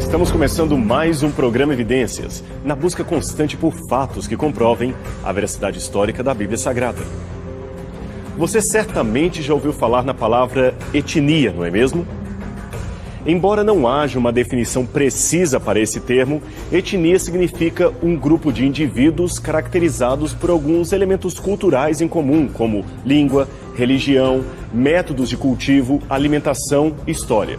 Estamos começando mais um programa Evidências, na busca constante por fatos que comprovem a veracidade histórica da Bíblia Sagrada. Você certamente já ouviu falar na palavra etnia, não é mesmo? Embora não haja uma definição precisa para esse termo, etnia significa um grupo de indivíduos caracterizados por alguns elementos culturais em comum, como língua, religião, métodos de cultivo, alimentação e história.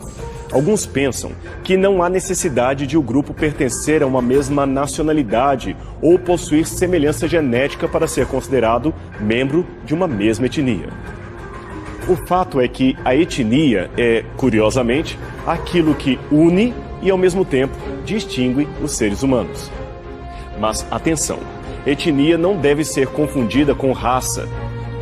Alguns pensam que não há necessidade de o grupo pertencer a uma mesma nacionalidade ou possuir semelhança genética para ser considerado membro de uma mesma etnia. O fato é que a etnia é, curiosamente, aquilo que une e, ao mesmo tempo, distingue os seres humanos. Mas, atenção, etnia não deve ser confundida com raça.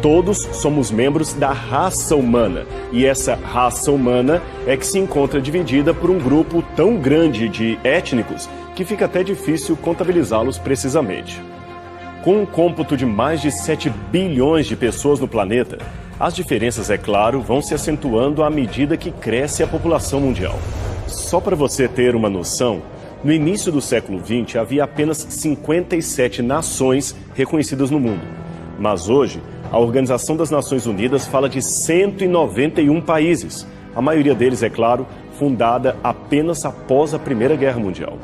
Todos somos membros da raça humana, e essa raça humana é que se encontra dividida por um grupo tão grande de étnicos que fica até difícil contabilizá-los precisamente. Com um cômputo de mais de 7 bilhões de pessoas no planeta, as diferenças, é claro, vão se acentuando à medida que cresce a população mundial. Só para você ter uma noção, no início do século XX havia apenas 57 nações reconhecidas no mundo, mas hoje a Organização das Nações Unidas fala de 191 países, a maioria deles, é claro, fundada apenas após a Primeira Guerra Mundial.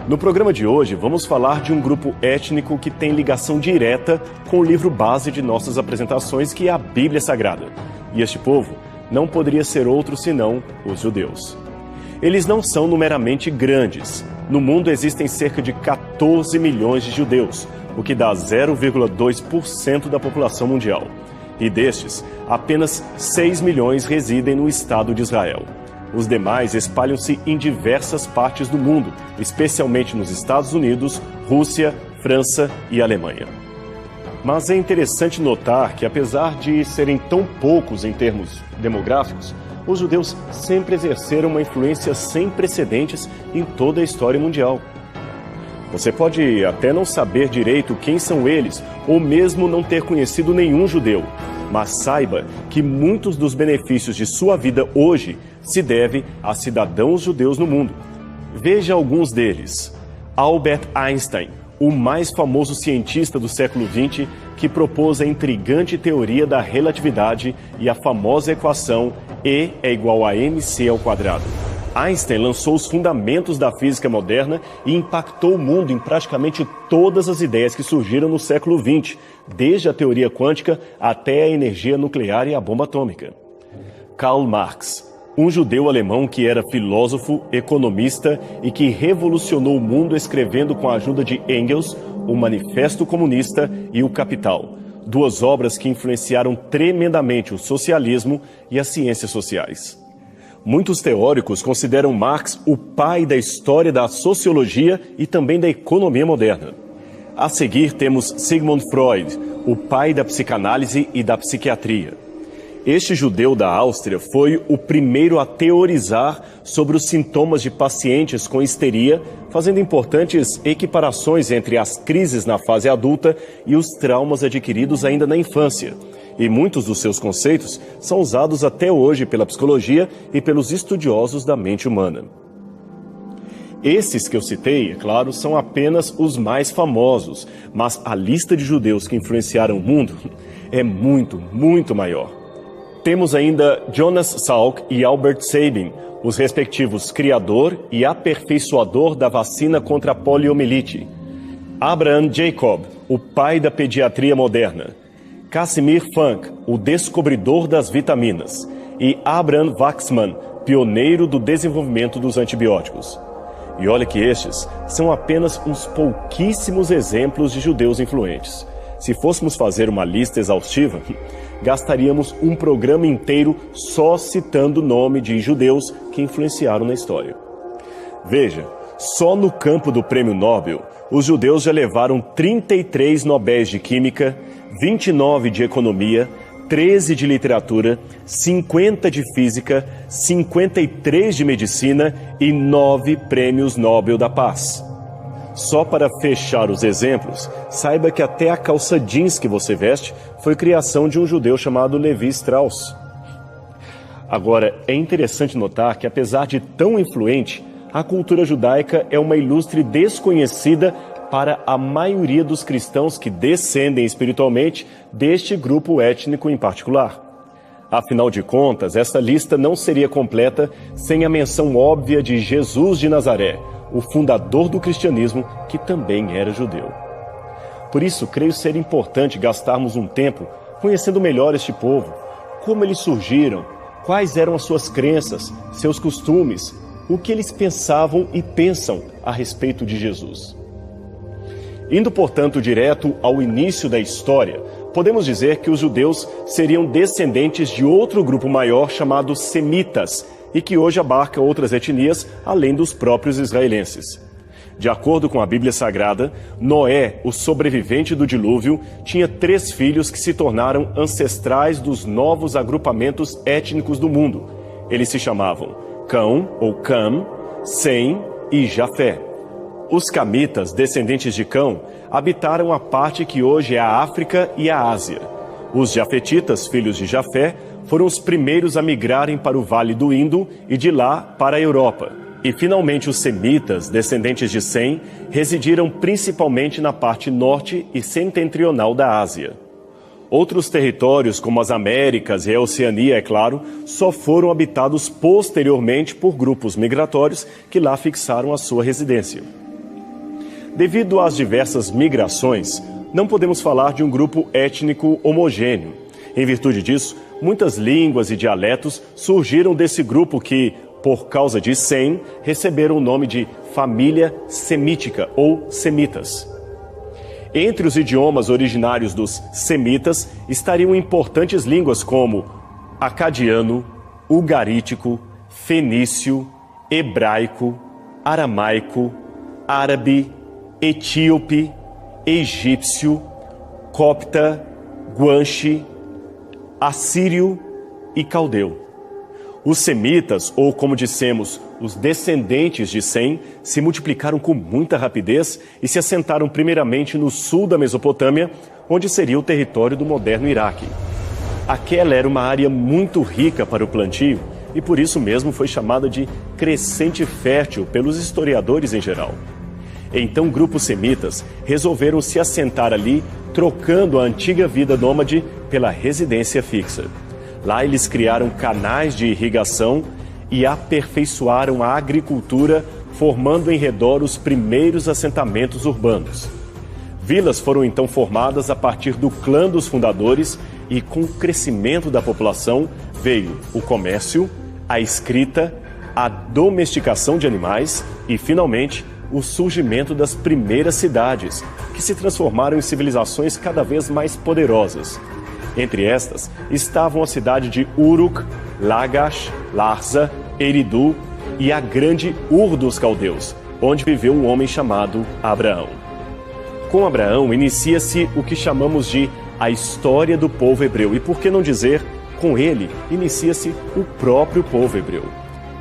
No programa de hoje, vamos falar de um grupo étnico que tem ligação direta com o livro base de nossas apresentações, que é a Bíblia Sagrada. E este povo não poderia ser outro senão os judeus. Eles não são numericamente grandes. No mundo existem cerca de 14 milhões de judeus, o que dá 0,2% da população mundial. E destes, apenas 6 milhões residem no Estado de Israel. Os demais espalham-se em diversas partes do mundo, especialmente nos Estados Unidos, Rússia, França e Alemanha. Mas é interessante notar que, apesar de serem tão poucos em termos demográficos, os judeus sempre exerceram uma influência sem precedentes em toda a história mundial. Você pode até não saber direito quem são eles, ou mesmo não ter conhecido nenhum judeu, mas saiba que muitos dos benefícios de sua vida hoje se devem a cidadãos judeus no mundo. Veja alguns deles. Albert Einstein, o mais famoso cientista do século XX, que propôs a intrigante teoria da relatividade e a famosa equação E é igual a mc². Einstein lançou os fundamentos da física moderna e impactou o mundo em praticamente todas as ideias que surgiram no século XX, desde a teoria quântica até a energia nuclear e a bomba atômica. Karl Marx, um judeu alemão que era filósofo, economista e que revolucionou o mundo escrevendo com a ajuda de Engels o Manifesto Comunista e o Capital, duas obras que influenciaram tremendamente o socialismo e as ciências sociais. Muitos teóricos consideram Marx o pai da história da sociologia e também da economia moderna. A seguir temos Sigmund Freud, o pai da psicanálise e da psiquiatria. Este judeu da Áustria foi o primeiro a teorizar sobre os sintomas de pacientes com histeria, fazendo importantes equiparações entre as crises na fase adulta e os traumas adquiridos ainda na infância. E muitos dos seus conceitos são usados até hoje pela psicologia e pelos estudiosos da mente humana. Esses que eu citei, é claro, são apenas os mais famosos, mas a lista de judeus que influenciaram o mundo é muito, muito maior. Temos ainda Jonas Salk e Albert Sabin, os respectivos criador e aperfeiçoador da vacina contra a poliomielite. Abraham Jacob, o pai da pediatria moderna. Casimir Funk, o descobridor das vitaminas, e Abraham Waxman, pioneiro do desenvolvimento dos antibióticos. E olha que estes são apenas uns pouquíssimos exemplos de judeus influentes. Se fôssemos fazer uma lista exaustiva, gastaríamos um programa inteiro só citando o nome de judeus que influenciaram na história. Veja, só no campo do Prêmio Nobel, os judeus já levaram 33 Nobéis de Química, 29 de Economia, 13 de Literatura, 50 de Física, 53 de Medicina e 9 Prêmios Nobel da Paz. Só para fechar os exemplos, saiba que até a calça jeans que você veste foi criação de um judeu chamado Levi Strauss. Agora, é interessante notar que, apesar de tão influente, a cultura judaica é uma ilustre desconhecida para a maioria dos cristãos que descendem espiritualmente deste grupo étnico em particular. Afinal de contas, essa lista não seria completa sem a menção óbvia de Jesus de Nazaré, o fundador do cristianismo, que também era judeu. Por isso, creio ser importante gastarmos um tempo conhecendo melhor este povo, como eles surgiram, quais eram as suas crenças, seus costumes, o que eles pensavam e pensam a respeito de Jesus. Indo, portanto, direto ao início da história, podemos dizer que os judeus seriam descendentes de outro grupo maior chamado semitas e que hoje abarca outras etnias além dos próprios israelenses. De acordo com a Bíblia Sagrada, Noé, o sobrevivente do dilúvio, tinha 3 filhos que se tornaram ancestrais dos novos agrupamentos étnicos do mundo. Eles se chamavam Cão, ou Cam, Sem e Jafé. Os camitas, descendentes de Cão, habitaram a parte que hoje é a África e a Ásia. Os jafetitas, filhos de Jafé, foram os primeiros a migrarem para o Vale do Indo e de lá para a Europa. E finalmente os semitas, descendentes de Sem, residiram principalmente na parte norte e setentrional da Ásia. Outros territórios, como as Américas e a Oceania, é claro, só foram habitados posteriormente por grupos migratórios que lá fixaram a sua residência. Devido às diversas migrações, não podemos falar de um grupo étnico homogêneo. Em virtude disso, muitas línguas e dialetos surgiram desse grupo que, por causa de Sem, receberam o nome de família semítica ou semitas. Entre os idiomas originários dos semitas estariam importantes línguas como acadiano, ugarítico, fenício, hebraico, aramaico, árabe, etíope, egípcio, copta, guanche, assírio e caldeu. Os semitas, ou como dissemos, os descendentes de Sem, se multiplicaram com muita rapidez e se assentaram primeiramente no sul da Mesopotâmia, onde seria o território do moderno Iraque. Aquela era uma área muito rica para o plantio e por isso mesmo foi chamada de crescente fértil pelos historiadores em geral. Então grupos semitas resolveram se assentar ali, trocando a antiga vida nômade pela residência fixa. Lá eles criaram canais de irrigação e aperfeiçoaram a agricultura, formando em redor os primeiros assentamentos urbanos. Vilas foram então formadas a partir do clã dos fundadores e, com o crescimento da população, veio o comércio, a escrita, a domesticação de animais e, finalmente, o surgimento das primeiras cidades, que se transformaram em civilizações cada vez mais poderosas. Entre estas estavam a cidade de Uruk, Lagash, Larsa, Eridu e a grande Ur dos Caldeus, onde viveu um homem chamado Abraão. Com Abraão inicia-se o que chamamos de a história do povo hebreu e, por que não dizer, com ele inicia-se o próprio povo hebreu.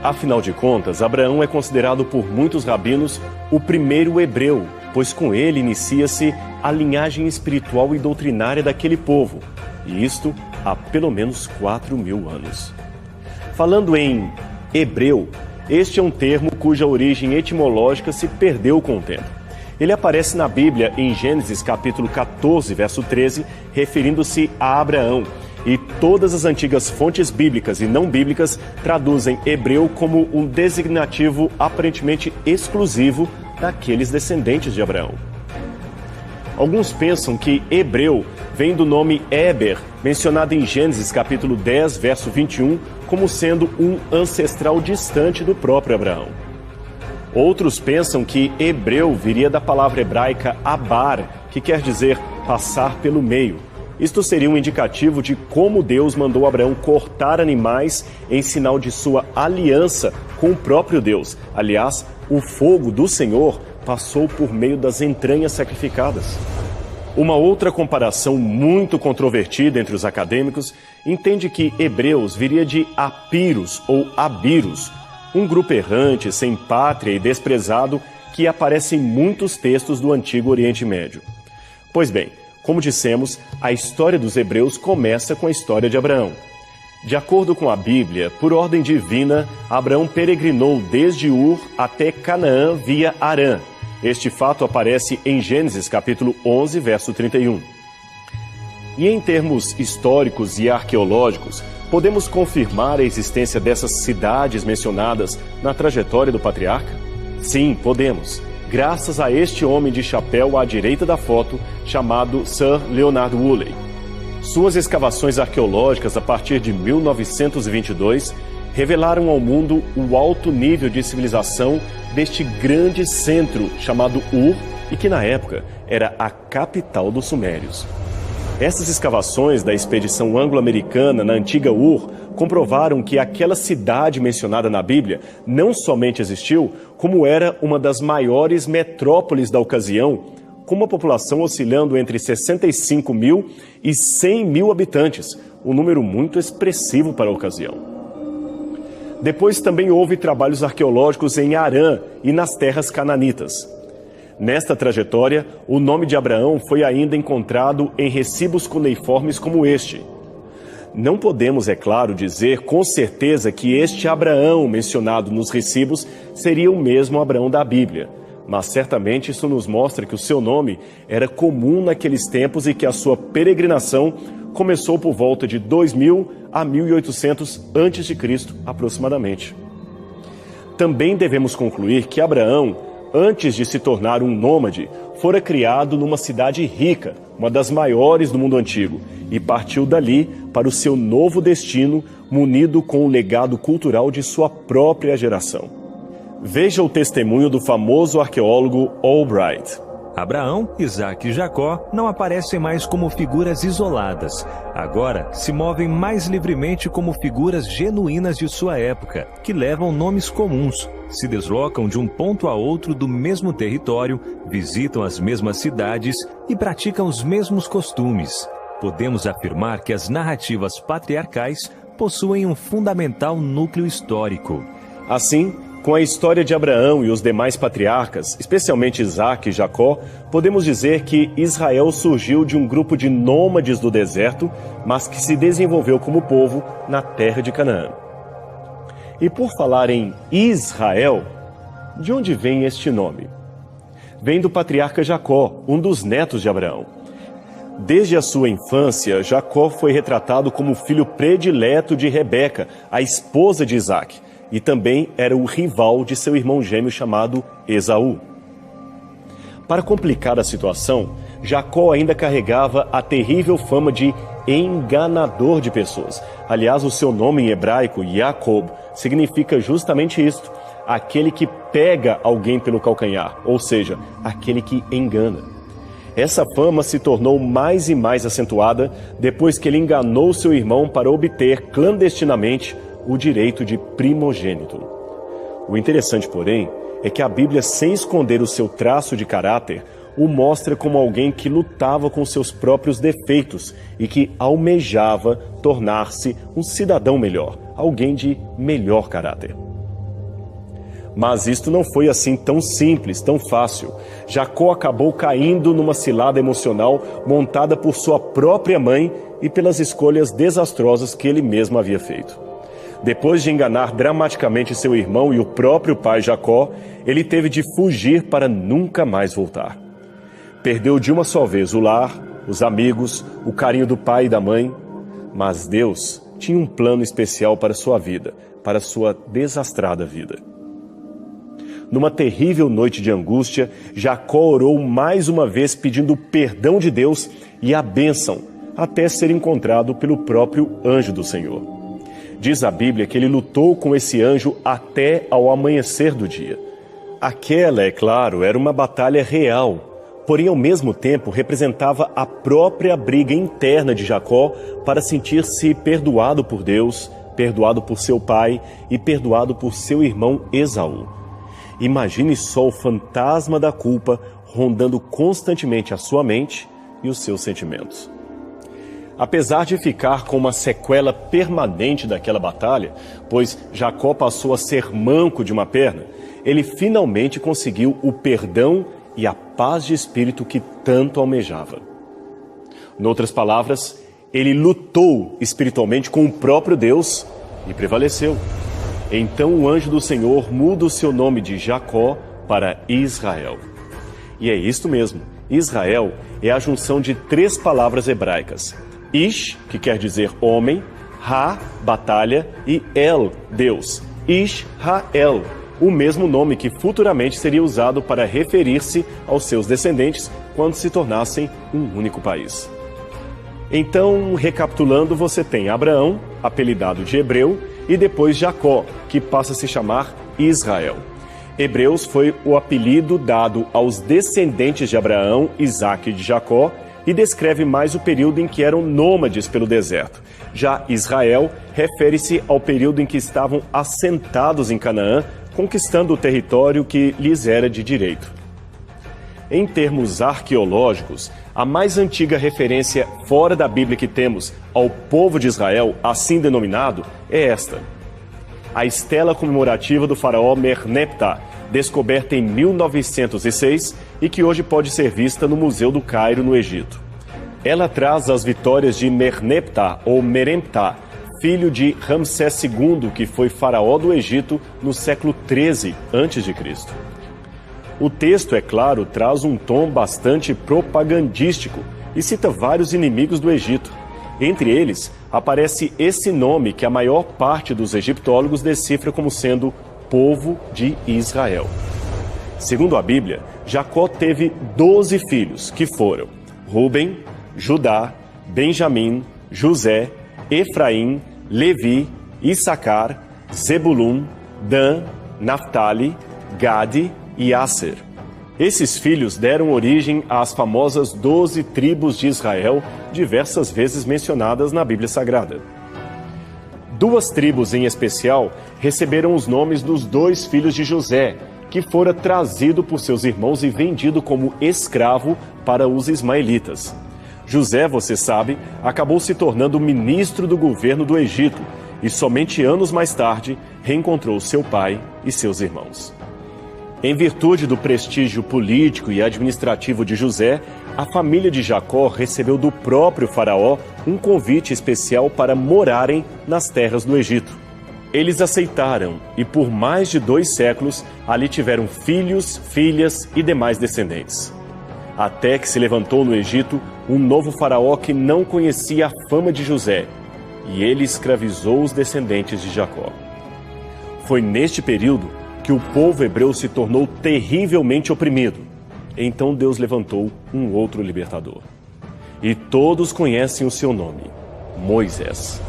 Afinal de contas, Abraão é considerado por muitos rabinos o primeiro hebreu, pois com ele inicia-se a linhagem espiritual e doutrinária daquele povo, e isto há pelo menos 4.000 anos. Falando em hebreu, este é um termo cuja origem etimológica se perdeu com o tempo. Ele aparece na Bíblia em Gênesis capítulo 14, verso 13, referindo-se a Abraão, e todas as antigas fontes bíblicas e não bíblicas traduzem hebreu como um designativo aparentemente exclusivo daqueles descendentes de Abraão. Alguns pensam que hebreu vem do nome Éber, mencionado em Gênesis capítulo 10, verso 21, como sendo um ancestral distante do próprio Abraão. Outros pensam que hebreu viria da palavra hebraica abar, que quer dizer passar pelo meio. Isto seria um indicativo de como Deus mandou Abraão cortar animais em sinal de sua aliança com o próprio Deus. Aliás, o fogo do Senhor passou por meio das entranhas sacrificadas. Uma outra comparação muito controvertida entre os acadêmicos entende que hebreus viria de Apiros ou Abiros, um grupo errante, sem pátria e desprezado que aparece em muitos textos do Antigo Oriente Médio. Pois bem, como dissemos, a história dos hebreus começa com a história de Abraão. De acordo com a Bíblia, por ordem divina, Abraão peregrinou desde Ur até Canaã via Harã. Este fato aparece em Gênesis capítulo 11, verso 31. E em termos históricos e arqueológicos, podemos confirmar a existência dessas cidades mencionadas na trajetória do patriarca? Sim, podemos, graças a este homem de chapéu à direita da foto, chamado Sir Leonard Woolley. Suas escavações arqueológicas a partir de 1922 revelaram ao mundo o alto nível de civilização deste grande centro chamado Ur e que na época era a capital dos Sumérios. Essas escavações da expedição anglo-americana na antiga Ur comprovaram que aquela cidade mencionada na Bíblia não somente existiu, como era uma das maiores metrópoles da ocasião, com uma população oscilando entre 65 mil e 100 mil habitantes, um número muito expressivo para a ocasião. Depois também houve trabalhos arqueológicos em Harã e nas terras cananitas. Nesta trajetória, o nome de Abraão foi ainda encontrado em recibos cuneiformes como este. Não podemos, é claro, dizer com certeza que este Abraão mencionado nos recibos seria o mesmo Abraão da Bíblia, mas certamente isso nos mostra que o seu nome era comum naqueles tempos e que a sua peregrinação começou por volta de 2000 a 1800 a.C., aproximadamente. Também devemos concluir que Abraão, antes de se tornar um nômade, fora criado numa cidade rica, uma das maiores do mundo antigo, e partiu dali para o seu novo destino, munido com o legado cultural de sua própria geração. Veja o testemunho do famoso arqueólogo Albright. Abraão, Isaque e Jacó não aparecem mais como figuras isoladas. Agora se movem mais livremente como figuras genuínas de sua época, que levam nomes comuns, se deslocam de um ponto a outro do mesmo território, visitam as mesmas cidades e praticam os mesmos costumes. Podemos afirmar que as narrativas patriarcais possuem um fundamental núcleo histórico. Assim, com a história de Abraão e os demais patriarcas, especialmente Isaque e Jacó, podemos dizer que Israel surgiu de um grupo de nômades do deserto, mas que se desenvolveu como povo na terra de Canaã. E por falar em Israel, de onde vem este nome? Vem do patriarca Jacó, um dos netos de Abraão. Desde a sua infância, Jacó foi retratado como filho predileto de Rebeca, a esposa de Isaque, e também era o rival de seu irmão gêmeo chamado Esaú. Para complicar a situação, Jacó ainda carregava a terrível fama de enganador de pessoas. Aliás, o seu nome em hebraico, Jacob, significa justamente isto, aquele que pega alguém pelo calcanhar, ou seja, aquele que engana. Essa fama se tornou mais e mais acentuada depois que ele enganou seu irmão para obter clandestinamente o direito de primogênito. O interessante, porém, é que a Bíblia, sem esconder o seu traço de caráter, o mostra como alguém que lutava com seus próprios defeitos e que almejava tornar-se um cidadão melhor, alguém de melhor caráter. Mas isto não foi assim tão simples, tão fácil. Jacó acabou caindo numa cilada emocional montada por sua própria mãe e pelas escolhas desastrosas que ele mesmo havia feito. Depois de enganar dramaticamente seu irmão e o próprio pai Jacó, ele teve de fugir para nunca mais voltar. Perdeu de uma só vez o lar, os amigos, o carinho do pai e da mãe, mas Deus tinha um plano especial para sua vida, para sua desastrada vida. Numa terrível noite de angústia, Jacó orou mais uma vez pedindo perdão de Deus e a bênção, até ser encontrado pelo próprio anjo do Senhor. Diz a Bíblia que ele lutou com esse anjo até ao amanhecer do dia. Aquela, é claro, era uma batalha real, porém ao mesmo tempo representava a própria briga interna de Jacó para sentir-se perdoado por Deus, perdoado por seu pai e perdoado por seu irmão Esaú. Imagine só o fantasma da culpa rondando constantemente a sua mente e os seus sentimentos. Apesar de ficar com uma sequela permanente daquela batalha, pois Jacó passou a ser manco de uma perna, ele finalmente conseguiu o perdão e a paz de espírito que tanto almejava. Noutras palavras, Ele lutou espiritualmente com o próprio Deus e prevaleceu. Então o anjo do Senhor muda o seu nome de Jacó para Israel. E é isto mesmo, Israel é a junção de 3 palavras hebraicas. Ish, que quer dizer homem, Ha, batalha, e El, Deus. Israel, o mesmo nome que futuramente seria usado para referir-se aos seus descendentes quando se tornassem um único país. Então, recapitulando, você tem Abraão, apelidado de Hebreu, e depois Jacó, que passa a se chamar Israel. Hebreus foi o apelido dado aos descendentes de Abraão, Isaque e de Jacó, e descreve mais o período em que eram nômades pelo deserto. Já Israel refere-se ao período em que estavam assentados em Canaã, conquistando o território que lhes era de direito. Em termos arqueológicos, a mais antiga referência fora da Bíblia que temos ao povo de Israel, assim denominado, é esta. A estela comemorativa do faraó Merneptah, descoberta em 1906 e que hoje pode ser vista no Museu do Cairo, no Egito. Ela traz as vitórias de Merneptah ou Meremptah, filho de Ramsés II, que foi faraó do Egito no século 13 a.C. O texto, é claro, traz um tom bastante propagandístico e cita vários inimigos do Egito. Entre eles, aparece esse nome que a maior parte dos egiptólogos decifra como sendo povo de Israel. Segundo a Bíblia, Jacó teve 12 filhos, que foram Ruben, Judá, Benjamim, José, Efraim, Levi, Issacar, Zebulun, Dan, Naftali, Gade e Asser. Esses filhos deram origem às famosas 12 tribos de Israel, diversas vezes mencionadas na Bíblia Sagrada. 2 tribos em especial receberam os nomes dos 2 filhos de José, que fora trazido por seus irmãos e vendido como escravo para os ismaelitas. José, você sabe, acabou se tornando ministro do governo do Egito e somente anos mais tarde reencontrou seu pai e seus irmãos. Em virtude do prestígio político e administrativo de José, a família de Jacó recebeu do próprio faraó um convite especial para morarem nas terras do Egito. Eles aceitaram e por mais de 2 séculos ali tiveram filhos, filhas e demais descendentes. Até que se levantou no Egito um novo faraó que não conhecia a fama de José, e ele escravizou os descendentes de Jacó. Foi neste período que o povo hebreu se tornou terrivelmente oprimido. Então Deus levantou um outro libertador. E todos conhecem o seu nome, Moisés.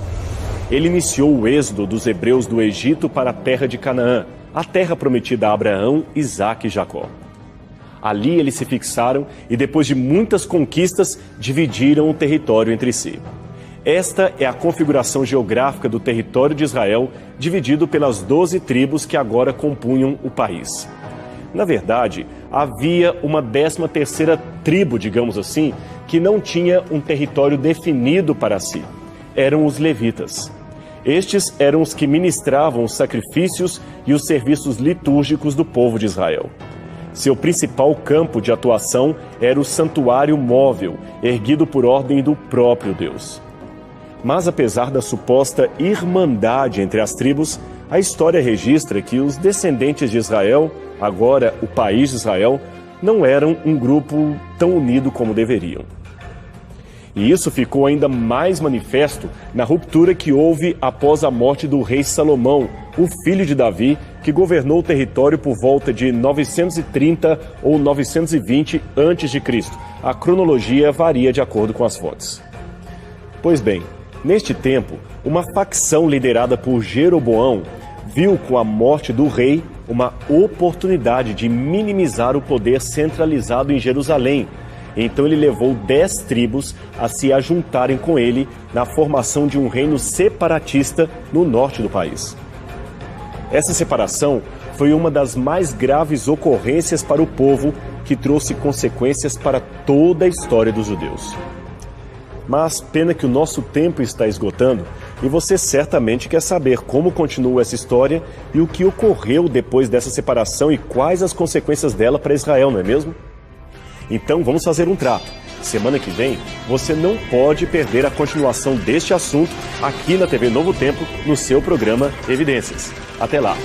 Ele iniciou o êxodo dos hebreus do Egito para a terra de Canaã, a terra prometida a Abraão, Isaque e Jacó. Ali eles se fixaram e, depois de muitas conquistas, dividiram o território entre si. Esta é a configuração geográfica do território de Israel, dividido pelas 12 tribos que agora compunham o país. Na verdade, havia uma 13ª tribo, digamos assim, que não tinha um território definido para si. Eram os levitas. Estes eram os que ministravam os sacrifícios e os serviços litúrgicos do povo de Israel. Seu principal campo de atuação era o santuário móvel, erguido por ordem do próprio Deus. Mas apesar da suposta irmandade entre as tribos, a história registra que os descendentes de Israel, agora o país de Israel, não eram um grupo tão unido como deveriam. E isso ficou ainda mais manifesto na ruptura que houve após a morte do rei Salomão, o filho de Davi, que governou o território por volta de 930 ou 920 a.C. A cronologia varia de acordo com as fontes. Pois bem, neste tempo, uma facção liderada por Jeroboão viu com a morte do rei uma oportunidade de minimizar o poder centralizado em Jerusalém. Então ele levou 10 tribos a se ajuntarem com ele na formação de um reino separatista no norte do país. Essa separação foi uma das mais graves ocorrências para o povo, que trouxe consequências para toda a história dos judeus. Mas pena que o nosso tempo está esgotando e você certamente quer saber como continua essa história e o que ocorreu depois dessa separação e quais as consequências dela para Israel, não é mesmo? Então vamos fazer um trato. Semana que vem, você não pode perder a continuação deste assunto aqui na TV Novo Tempo, no seu programa Evidências. Até lá!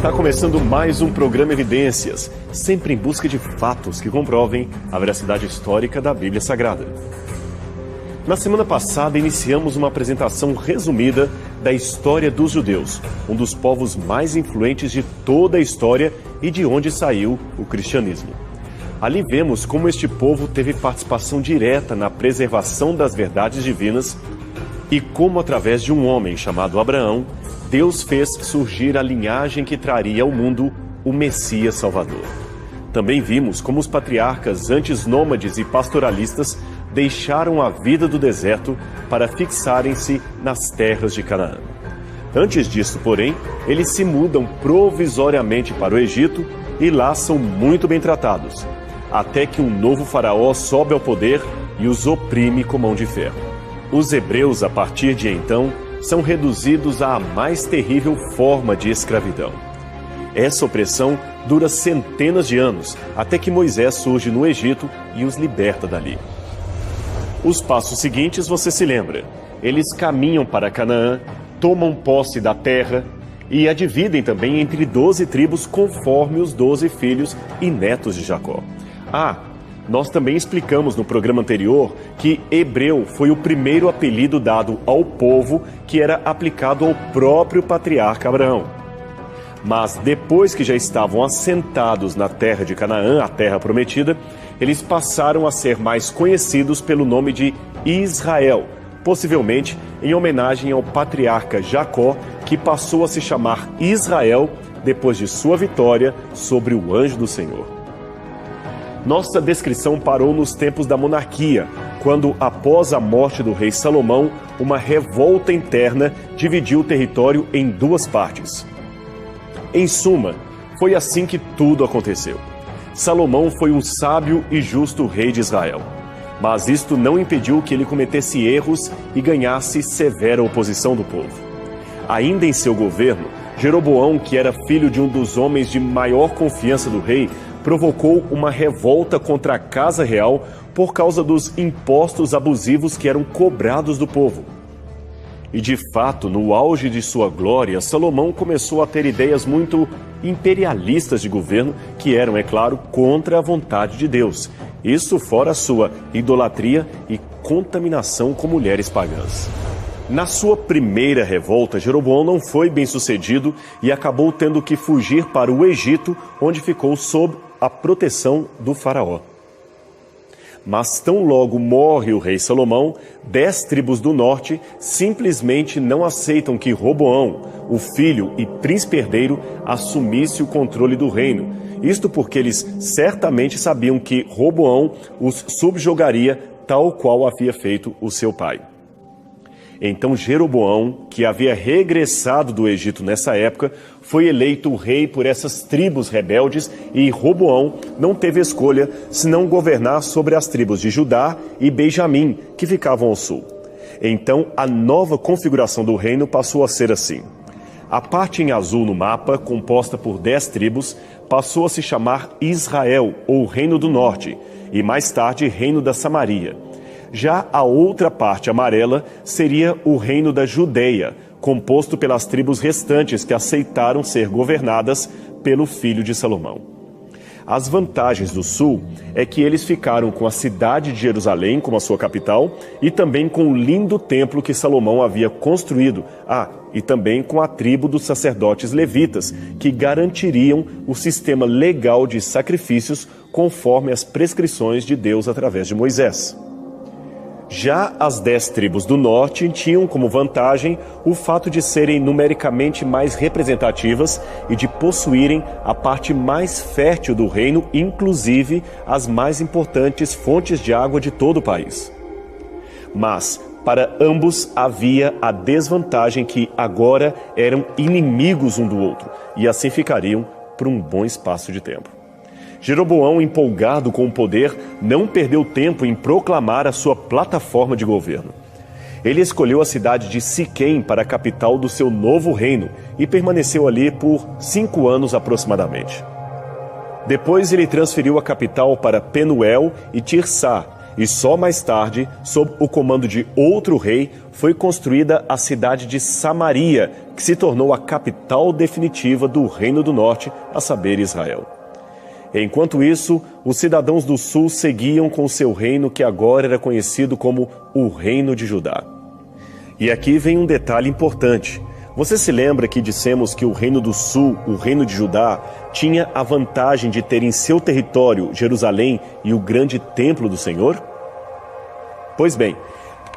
Está começando mais um programa Evidências, sempre em busca de fatos que comprovem a veracidade histórica da Bíblia Sagrada. Na semana passada, iniciamos uma apresentação resumida da história dos judeus, um dos povos mais influentes de toda a história e de onde saiu o cristianismo. Ali vemos como este povo teve participação direta na preservação das verdades divinas e como, através de um homem chamado Abraão, Deus fez surgir a linhagem que traria ao mundo o Messias Salvador. Também vimos como os patriarcas antes nômades e pastoralistas deixaram a vida do deserto para fixarem-se nas terras de Canaã. Antes disso, porém, eles se mudam provisoriamente para o Egito e lá são muito bem tratados, até que um novo faraó sobe ao poder e os oprime com mão de ferro. Os hebreus, a partir de então, são reduzidos à mais terrível forma de escravidão. Essa opressão dura centenas de anos, até que Moisés surge no Egito e os liberta dali. Os passos seguintes você se lembra. Eles caminham para Canaã, tomam posse da terra e a dividem também entre 12 tribos conforme os 12 filhos e netos de Jacó. Nós também explicamos no programa anterior que hebreu foi o primeiro apelido dado ao povo que era aplicado ao próprio patriarca Abraão. Mas depois que já estavam assentados na terra de Canaã, a terra prometida, eles passaram a ser mais conhecidos pelo nome de Israel, possivelmente em homenagem ao patriarca Jacó, que passou a se chamar Israel depois de sua vitória sobre o anjo do Senhor. Nossa descrição parou nos tempos da monarquia, quando, após a morte do rei Salomão, uma revolta interna dividiu o território em duas partes. Em suma, foi assim que tudo aconteceu. Salomão foi um sábio e justo rei de Israel, mas isto não impediu que ele cometesse erros e ganhasse severa oposição do povo. Ainda em seu governo, Jeroboão, que era filho de um dos homens de maior confiança do rei, provocou uma revolta contra a casa real por causa dos impostos abusivos que eram cobrados do povo. E de fato, no auge de sua glória, Salomão começou a ter ideias muito imperialistas de governo, que eram, é claro, contra a vontade de Deus. Isso fora sua idolatria e contaminação com mulheres pagãs. Na sua primeira revolta, Jeroboão não foi bem sucedido e acabou tendo que fugir para o Egito, onde ficou sob a proteção do faraó. Mas tão logo morre o rei Salomão, 10 tribos do norte simplesmente não aceitam que Roboão, o filho e príncipe herdeiro, assumisse o controle do reino. Isto porque eles certamente sabiam que Roboão os subjugaria tal qual havia feito o seu pai. Então Jeroboão, que havia regressado do Egito nessa época, foi eleito rei por essas tribos rebeldes e Roboão não teve escolha senão governar sobre as tribos de Judá e Benjamim, que ficavam ao sul. Então a nova configuração do reino passou a ser assim. A parte em azul no mapa, composta por 10 tribos, passou a se chamar Israel, ou Reino do Norte, e mais tarde Reino da Samaria. Já a outra parte amarela seria o Reino da Judeia, composto pelas tribos restantes que aceitaram ser governadas pelo filho de Salomão. As vantagens do sul é que eles ficaram com a cidade de Jerusalém como a sua capital e também com o lindo templo que Salomão havia construído. E também com a tribo dos sacerdotes levitas, que garantiriam o sistema legal de sacrifícios conforme as prescrições de Deus através de Moisés. Já as 10 tribos do norte tinham como vantagem o fato de serem numericamente mais representativas e de possuírem a parte mais fértil do reino, inclusive as mais importantes fontes de água de todo o país. Mas, para ambos havia a desvantagem que agora eram inimigos um do outro, e assim ficariam por um bom espaço de tempo. Jeroboão, empolgado com o poder, não perdeu tempo em proclamar a sua plataforma de governo. Ele escolheu a cidade de Siquém para a capital do seu novo reino e permaneceu ali por 5 anos aproximadamente. Depois ele transferiu a capital para Penuel e Tirsá, e só mais tarde, sob o comando de outro rei, foi construída a cidade de Samaria, que se tornou a capital definitiva do Reino do Norte, a saber, Israel. Enquanto isso, os cidadãos do sul seguiam com seu reino, que agora era conhecido como o Reino de Judá. E aqui vem um detalhe importante. Você se lembra que dissemos que o Reino do Sul, o Reino de Judá, tinha a vantagem de ter em seu território Jerusalém e o grande templo do Senhor? Pois bem,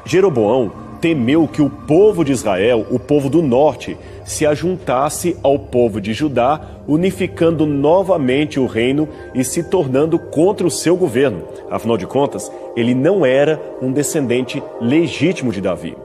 Jeroboão temeu que o povo de Israel, o povo do norte, se ajuntasse ao povo de Judá, unificando novamente o reino e se tornando contra o seu governo. Afinal de contas, ele não era um descendente legítimo de Davi.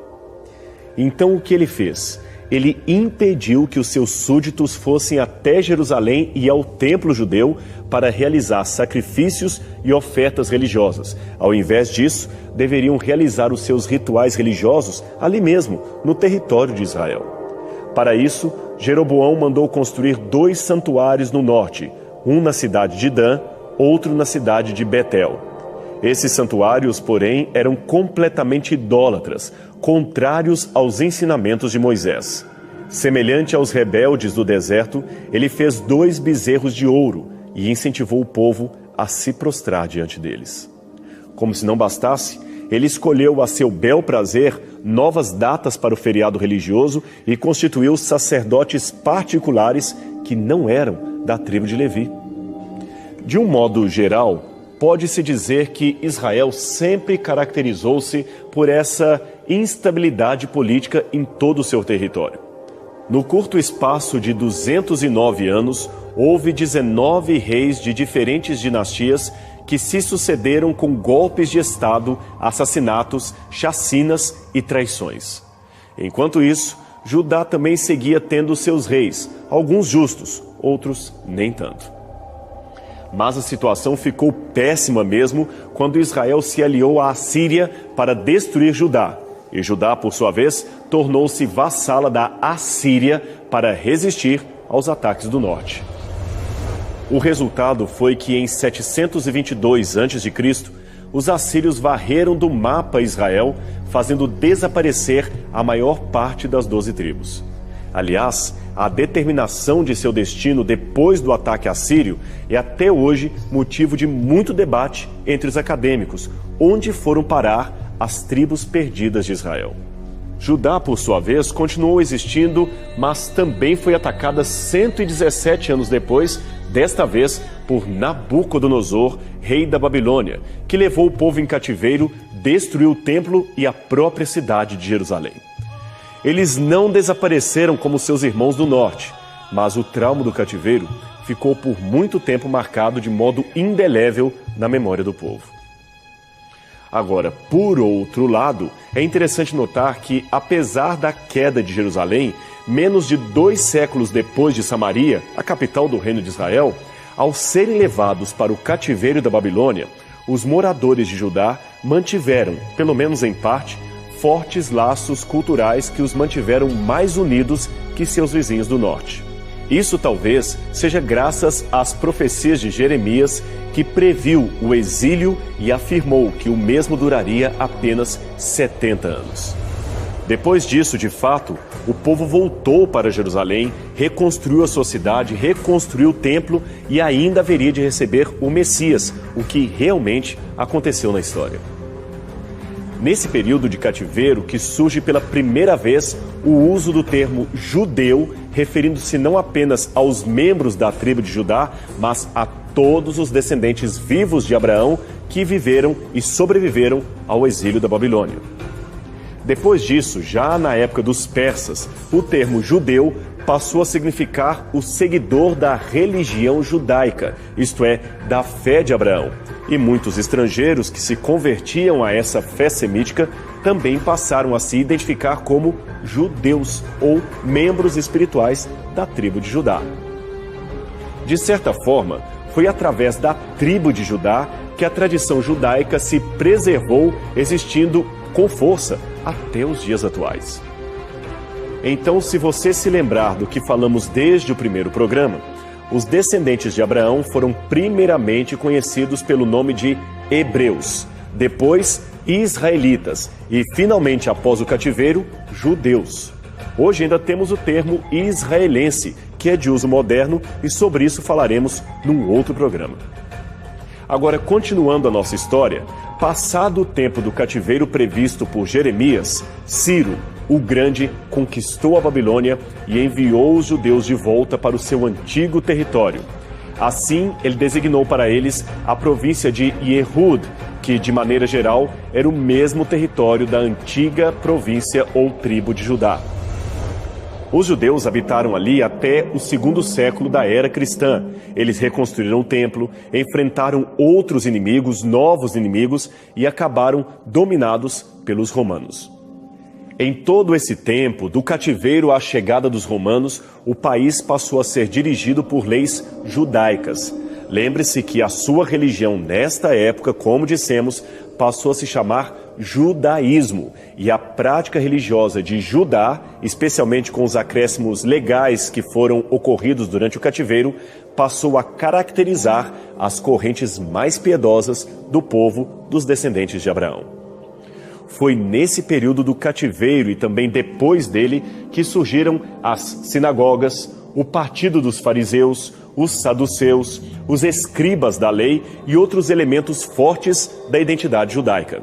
Então o que ele fez? Ele impediu que os seus súditos fossem até Jerusalém e ao templo judeu para realizar sacrifícios e ofertas religiosas. Ao invés disso, deveriam realizar os seus rituais religiosos ali mesmo, no território de Israel. Para isso, Jeroboão mandou construir 2 santuários no norte, um na cidade de Dan, outro na cidade de Betel. Esses santuários, porém, eram completamente idólatras, contrários aos ensinamentos de Moisés. Semelhante aos rebeldes do deserto, ele fez 2 bezerros de ouro e incentivou o povo a se prostrar diante deles. Como se não bastasse, ele escolheu a seu bel prazer novas datas para o feriado religioso e constituiu sacerdotes particulares que não eram da tribo de Levi. De um modo geral, pode-se dizer que Israel sempre caracterizou-se por essa instabilidade política em todo o seu território. No curto espaço de 209 anos, houve 19 reis de diferentes dinastias que se sucederam com golpes de Estado, assassinatos, chacinas e traições. Enquanto isso, Judá também seguia tendo seus reis, alguns justos, outros nem tanto. Mas a situação ficou péssima mesmo quando Israel se aliou à Assíria para destruir Judá. E Judá, por sua vez, tornou-se vassala da Assíria para resistir aos ataques do norte. O resultado foi que em 722 a.C., os assírios varreram do mapa Israel, fazendo desaparecer a maior parte das 12 tribos. Aliás, a determinação de seu destino depois do ataque assírio é até hoje motivo de muito debate entre os acadêmicos, onde foram parar as tribos perdidas de Israel. Judá, por sua vez, continuou existindo, mas também foi atacada 117 anos depois, desta vez por Nabucodonosor, rei da Babilônia, que levou o povo em cativeiro, destruiu o templo e a própria cidade de Jerusalém. Eles não desapareceram como seus irmãos do norte, mas o trauma do cativeiro ficou por muito tempo marcado de modo indelével na memória do povo. Agora, por outro lado, é interessante notar que, apesar da queda de Jerusalém, menos de 2 séculos depois de Samaria, a capital do reino de Israel, ao serem levados para o cativeiro da Babilônia, os moradores de Judá mantiveram, pelo menos em parte, fortes laços culturais que os mantiveram mais unidos que seus vizinhos do norte. Isso talvez seja graças às profecias de Jeremias, que previu o exílio e afirmou que o mesmo duraria apenas 70 anos. Depois disso, de fato, o povo voltou para Jerusalém, reconstruiu a sua cidade, reconstruiu o templo e ainda haveria de receber o Messias, o que realmente aconteceu na história. Nesse período de cativeiro que surge pela primeira vez o uso do termo judeu, referindo-se não apenas aos membros da tribo de Judá, mas a todos os descendentes vivos de Abraão que viveram e sobreviveram ao exílio da Babilônia. Depois disso, já na época dos persas, o termo judeu passou a significar o seguidor da religião judaica, isto é, da fé de Abraão. E muitos estrangeiros que se convertiam a essa fé semítica também passaram a se identificar como judeus ou membros espirituais da tribo de Judá. De certa forma, foi através da tribo de Judá que a tradição judaica se preservou, existindo com força até os dias atuais. Então, se você se lembrar do que falamos desde o primeiro programa, os descendentes de Abraão foram primeiramente conhecidos pelo nome de hebreus, depois israelitas e, finalmente, após o cativeiro, judeus. Hoje ainda temos o termo israelense, que é de uso moderno, e sobre isso falaremos num outro programa. Agora, continuando a nossa história, passado o tempo do cativeiro previsto por Jeremias, Ciro, o Grande, conquistou a Babilônia e enviou os judeus de volta para o seu antigo território. Assim, ele designou para eles a província de Yehud, que, de maneira geral, era o mesmo território da antiga província ou tribo de Judá. Os judeus habitaram ali até o 2º século da era cristã. Eles reconstruíram o templo, enfrentaram outros inimigos, novos inimigos, e acabaram dominados pelos romanos. Em todo esse tempo, do cativeiro à chegada dos romanos, o país passou a ser dirigido por leis judaicas. Lembre-se que a sua religião nesta época, como dissemos, passou a se chamar judaísmo, e a prática religiosa de Judá, especialmente com os acréscimos legais que foram ocorridos durante o cativeiro, passou a caracterizar as correntes mais piedosas do povo dos descendentes de Abraão. Foi nesse período do cativeiro e também depois dele que surgiram as sinagogas, o partido dos fariseus, os saduceus, os escribas da lei e outros elementos fortes da identidade judaica.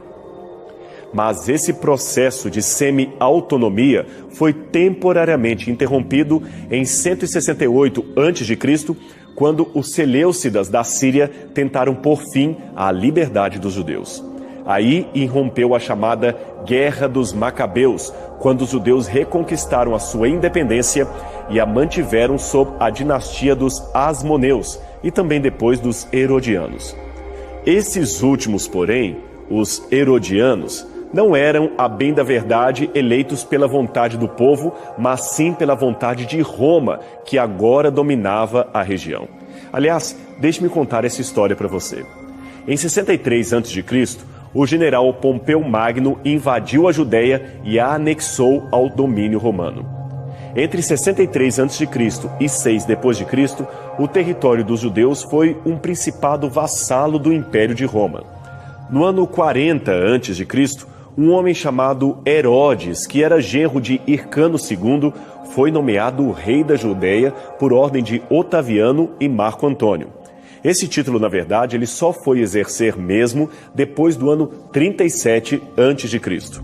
Mas esse processo de semi-autonomia foi temporariamente interrompido em 168 a.C., quando os seleucidas da Síria tentaram pôr fim à liberdade dos judeus. Aí irrompeu a chamada Guerra dos Macabeus, quando os judeus reconquistaram a sua independência e a mantiveram sob a dinastia dos Asmoneus e também depois dos Herodianos. Esses últimos, porém, os Herodianos, não eram, a bem da verdade, eleitos pela vontade do povo, mas sim pela vontade de Roma, que agora dominava a região. Aliás, deixe-me contar essa história para você. Em 63 a.C., o general Pompeu Magno invadiu a Judéia e a anexou ao domínio romano. Entre 63 a.C. e 6 d.C., o território dos judeus foi um principado vassalo do Império de Roma. No ano 40 a.C., um homem chamado Herodes, que era genro de Hircano II, foi nomeado rei da Judéia por ordem de Otaviano e Marco Antônio. Esse título, na verdade, ele só foi exercer mesmo depois do ano 37 a.C.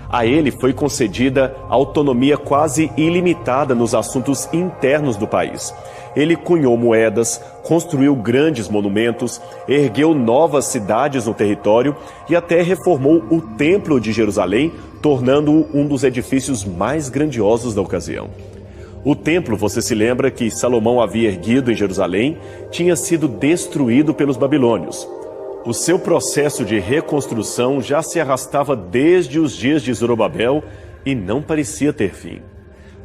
A ele foi concedida autonomia quase ilimitada nos assuntos internos do país. Ele cunhou moedas, construiu grandes monumentos, ergueu novas cidades no território e até reformou o Templo de Jerusalém, tornando-o um dos edifícios mais grandiosos da ocasião. O templo, você se lembra que Salomão havia erguido em Jerusalém, tinha sido destruído pelos babilônios. O seu processo de reconstrução já se arrastava desde os dias de Zorobabel e não parecia ter fim.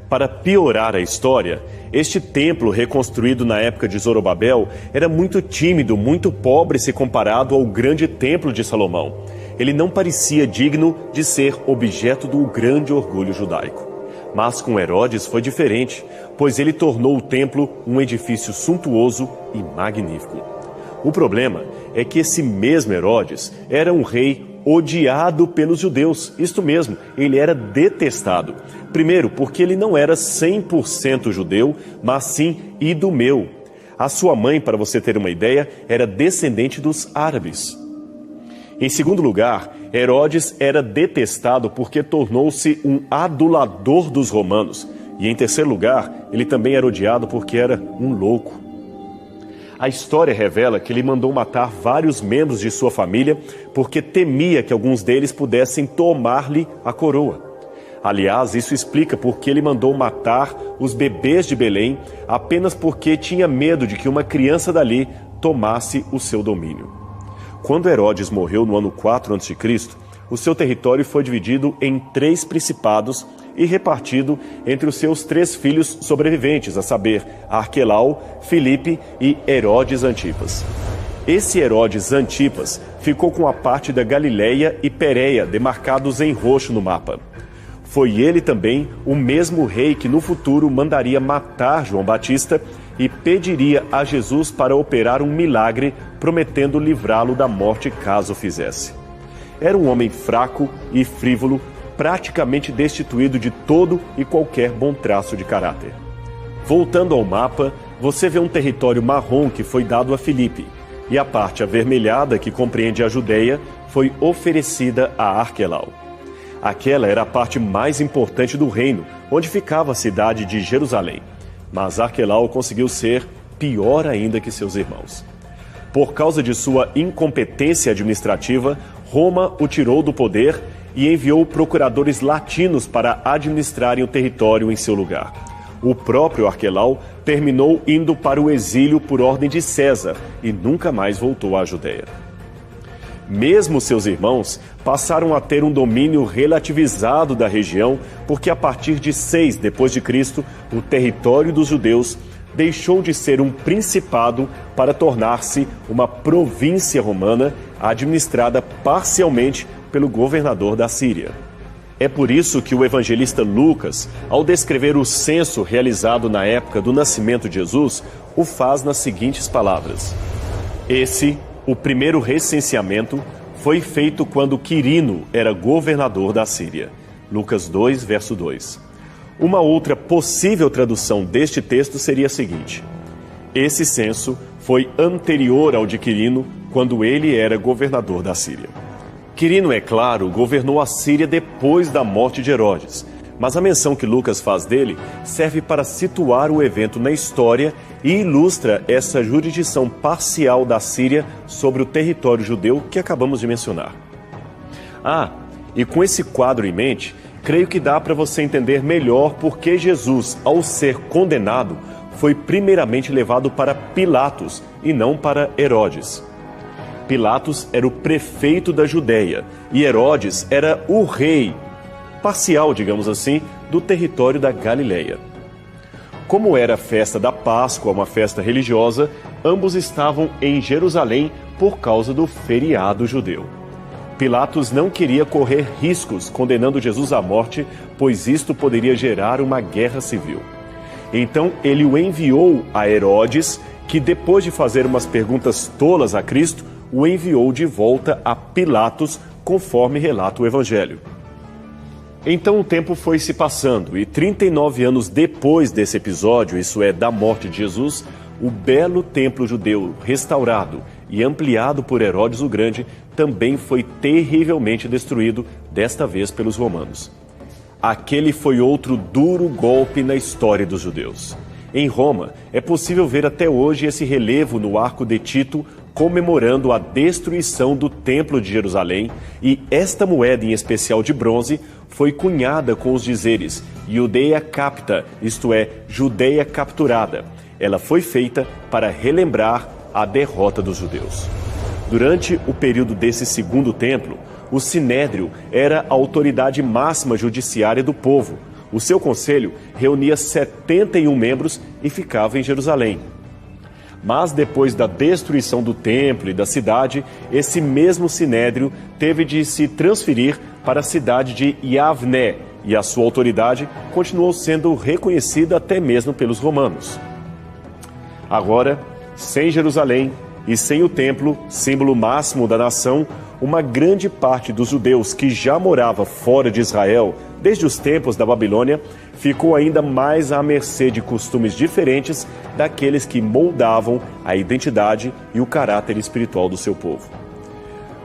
Para piorar a história, este templo reconstruído na época de Zorobabel era muito tímido, muito pobre se comparado ao grande templo de Salomão. Ele não parecia digno de ser objeto do grande orgulho judaico. Mas com Herodes foi diferente, pois ele tornou o templo um edifício suntuoso e magnífico. O problema é que esse mesmo Herodes era um rei odiado pelos judeus, isto mesmo, ele era detestado. Primeiro, porque ele não era 100% judeu, mas sim idumeu. A sua mãe, para você ter uma ideia, era descendente dos árabes. Em segundo lugar, Herodes era detestado porque tornou-se um adulador dos romanos. E em terceiro lugar, ele também era odiado porque era um louco. A história revela que ele mandou matar vários membros de sua família porque temia que alguns deles pudessem tomar-lhe a coroa. Aliás, isso explica porque ele mandou matar os bebês de Belém apenas porque tinha medo de que uma criança dali tomasse o seu domínio. Quando Herodes morreu no ano 4 a.C., o seu território foi dividido em 3 principados e repartido entre os seus 3 filhos sobreviventes, a saber, Arquelau, Filipe e Herodes Antipas. Esse Herodes Antipas ficou com a parte da Galileia e Pérea demarcados em roxo no mapa. Foi ele também o mesmo rei que no futuro mandaria matar João Batista e pediria a Jesus para operar um milagre, prometendo livrá-lo da morte caso o fizesse. Era um homem fraco e frívolo, praticamente destituído de todo e qualquer bom traço de caráter. Voltando ao mapa, você vê um território marrom que foi dado a Filipe, e a parte avermelhada, que compreende a Judeia, foi oferecida a Arquelau. Aquela era a parte mais importante do reino, onde ficava a cidade de Jerusalém. Mas Arquelau conseguiu ser pior ainda que seus irmãos. Por causa de sua incompetência administrativa, Roma o tirou do poder e enviou procuradores latinos para administrarem o território em seu lugar. O próprio Arquelau terminou indo para o exílio por ordem de César e nunca mais voltou à Judeia. Mesmo seus irmãos passaram a ter um domínio relativizado da região, porque a partir de 6 d.C., o território dos judeus deixou de ser um principado para tornar-se uma província romana administrada parcialmente pelo governador da Síria. É por isso que o evangelista Lucas, ao descrever o censo realizado na época do nascimento de Jesus, o faz nas seguintes palavras: Esse, o primeiro recenseamento, foi feito quando Quirino era governador da Síria. Lucas 2, verso 2. Uma outra possível tradução deste texto seria a seguinte: Esse censo foi anterior ao de Quirino, quando ele era governador da Síria. Quirino, é claro, governou a Síria depois da morte de Herodes, mas a menção que Lucas faz dele serve para situar o evento na história e ilustra essa jurisdição parcial da Síria sobre o território judeu que acabamos de mencionar. E com esse quadro em mente, creio que dá para você entender melhor por que Jesus, ao ser condenado, foi primeiramente levado para Pilatos e não para Herodes. Pilatos era o prefeito da Judeia e Herodes era o rei, parcial, digamos assim, do território da Galileia. Como era a festa da Páscoa, uma festa religiosa, ambos estavam em Jerusalém por causa do feriado judeu. Pilatos não queria correr riscos condenando Jesus à morte, pois isto poderia gerar uma guerra civil. Então ele o enviou a Herodes, que depois de fazer umas perguntas tolas a Cristo, o enviou de volta a Pilatos, conforme relata o Evangelho. Então o tempo foi se passando e 39 anos depois desse episódio, isso é, da morte de Jesus, o belo templo judeu restaurado e ampliado por Herodes o Grande também foi terrivelmente destruído, desta vez pelos romanos. Aquele foi outro duro golpe na história dos judeus. Em Roma, é possível ver até hoje esse relevo no Arco de Tito, comemorando a destruição do Templo de Jerusalém, e esta moeda em especial de bronze foi cunhada com os dizeres Iudeia capta, isto é, Judeia capturada. Ela foi feita para relembrar a derrota dos judeus. Durante o período desse segundo templo, o Sinédrio era a autoridade máxima judiciária do povo. O seu conselho reunia 71 membros e ficava em Jerusalém. Mas depois da destruição do templo e da cidade, esse mesmo Sinédrio teve de se transferir para a cidade de Yavné, e a sua autoridade continuou sendo reconhecida até mesmo pelos romanos. Agora, sem Jerusalém e sem o templo, símbolo máximo da nação, uma grande parte dos judeus que já morava fora de Israel, desde os tempos da Babilônia, ficou ainda mais à mercê de costumes diferentes daqueles que moldavam a identidade e o caráter espiritual do seu povo.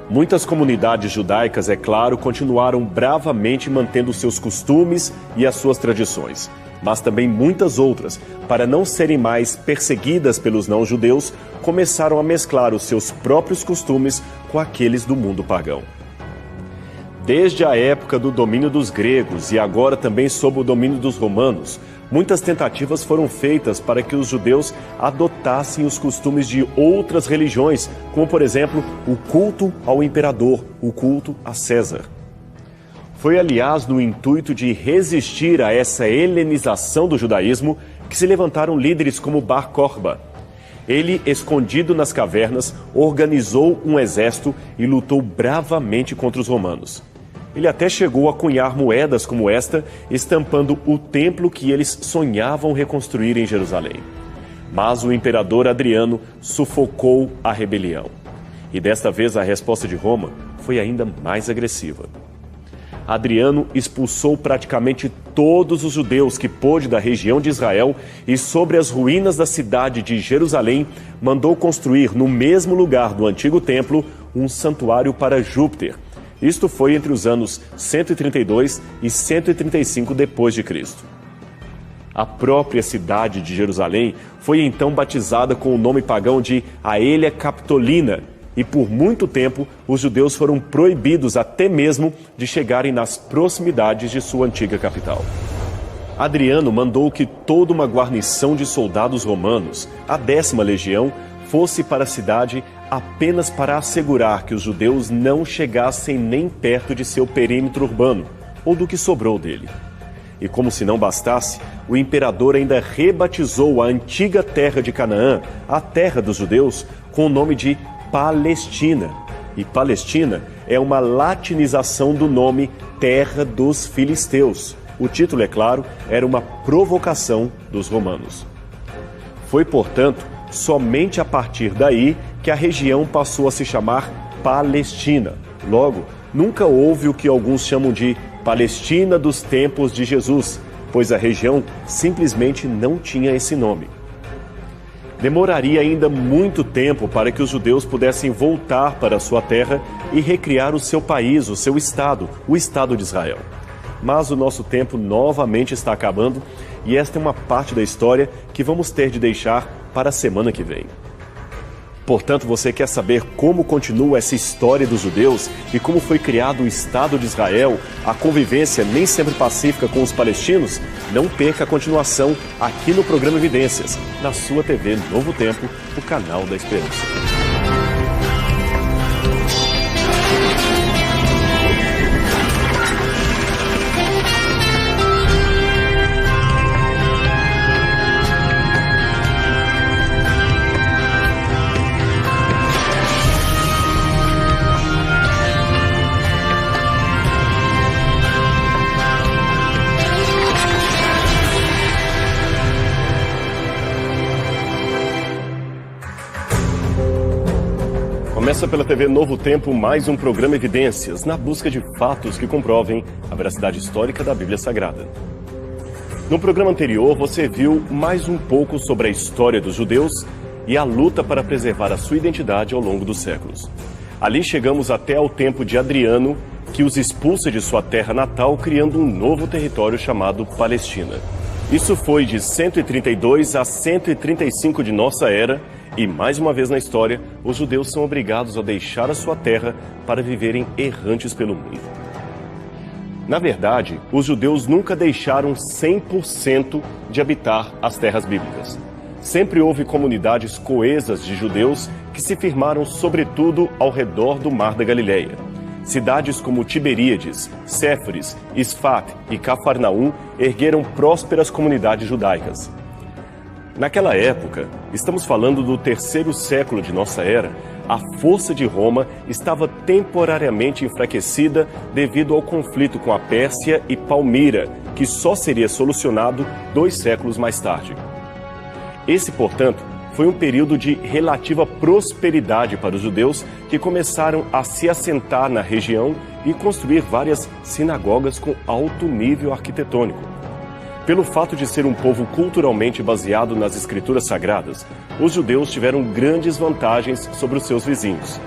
Muitas comunidades judaicas, é claro, continuaram bravamente mantendo seus costumes e as suas tradições, mas também muitas outras, para não serem mais perseguidas pelos não-judeus, começaram a mesclar os seus próprios costumes com aqueles do mundo pagão. Desde a época do domínio dos gregos e agora também sob o domínio dos romanos, muitas tentativas foram feitas para que os judeus adotassem os costumes de outras religiões, como, por exemplo, o culto ao imperador, o culto a César. Foi, aliás, no intuito de resistir a essa helenização do judaísmo que se levantaram líderes como Bar Corba. Ele, escondido nas cavernas, organizou um exército e lutou bravamente contra os romanos. Ele até chegou a cunhar moedas como esta, estampando o templo que eles sonhavam reconstruir em Jerusalém. Mas o imperador Adriano sufocou a rebelião. E desta vez a resposta de Roma foi ainda mais agressiva. Adriano expulsou praticamente todos os judeus que pôde da região de Israel e sobre as ruínas da cidade de Jerusalém mandou construir no mesmo lugar do antigo templo um santuário para Júpiter. Isto foi entre os anos 132 e 135 depois de Cristo. A própria cidade de Jerusalém foi então batizada com o nome pagão de Aelia Capitolina, e por muito tempo os judeus foram proibidos até mesmo de chegarem nas proximidades de sua antiga capital. Adriano mandou que toda uma guarnição de soldados romanos, a 10ª Legião, fosse para a cidade apenas para assegurar que os judeus não chegassem nem perto de seu perímetro urbano, ou do que sobrou dele. E como se não bastasse, o imperador ainda rebatizou a antiga terra de Canaã, a terra dos judeus, com o nome de Palestina. E Palestina é uma latinização do nome Terra dos Filisteus. O título, é claro, era uma provocação dos romanos. Foi, portanto, somente a partir daí que a região passou a se chamar Palestina. Logo, nunca houve o que alguns chamam de Palestina dos tempos de Jesus, pois a região simplesmente não tinha esse nome. Demoraria ainda muito tempo para que os judeus pudessem voltar para sua terra e recriar o seu país, o seu Estado, o Estado de Israel. Mas o nosso tempo novamente está acabando e esta é uma parte da história que vamos ter de deixar para a semana que vem. Portanto, você quer saber como continua essa história dos judeus e como foi criado o Estado de Israel, a convivência nem sempre pacífica com os palestinos? Não perca a continuação aqui no programa Evidências, na sua TV Novo Tempo, o canal da Esperança. Começa pela TV Novo Tempo mais um programa Evidências, na busca de fatos que comprovem a veracidade histórica da Bíblia Sagrada. No programa anterior, você viu mais um pouco sobre a história dos judeus e a luta para preservar a sua identidade ao longo dos séculos. Ali chegamos até ao tempo de Adriano, que os expulsa de sua terra natal, criando um novo território chamado Palestina. Isso foi de 132 a 135 de nossa era, e mais uma vez na história, os judeus são obrigados a deixar a sua terra para viverem errantes pelo mundo. Na verdade, os judeus nunca deixaram 100% de habitar as terras bíblicas. Sempre houve comunidades coesas de judeus que se firmaram sobretudo ao redor do Mar da Galileia. Cidades como Tiberíades, Séforis, Isfat e Cafarnaum ergueram prósperas comunidades judaicas. Naquela época, estamos falando do 3º século de nossa era, a força de Roma estava temporariamente enfraquecida devido ao conflito com a Pérsia e Palmira, que só seria solucionado 2 séculos mais tarde. Esse, portanto, foi um período de relativa prosperidade para os judeus que começaram a se assentar na região e construir várias sinagogas com alto nível arquitetônico. Pelo fato de ser um povo culturalmente baseado nas escrituras sagradas, os judeus tiveram grandes vantagens sobre os seus vizinhos.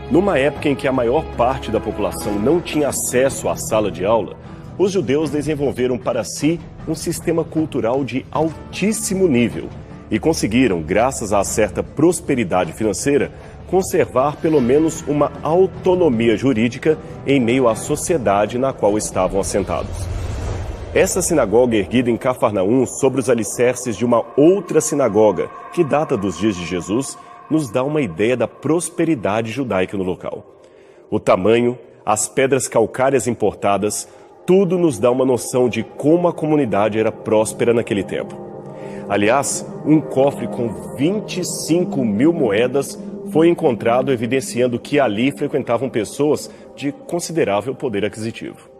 Numa época em que a maior parte da população não tinha acesso à sala de aula, os judeus desenvolveram para si um sistema cultural de altíssimo nível e conseguiram, graças à certa prosperidade financeira, conservar pelo menos uma autonomia jurídica em meio à sociedade na qual estavam assentados. Essa sinagoga erguida em Cafarnaum sobre os alicerces de uma outra sinagoga, que data dos dias de Jesus, nos dá uma ideia da prosperidade judaica no local. O tamanho, as pedras calcárias importadas, tudo nos dá uma noção de como a comunidade era próspera naquele tempo. Aliás, um cofre com 25.000 moedas foi encontrado, evidenciando que ali frequentavam pessoas de considerável poder aquisitivo.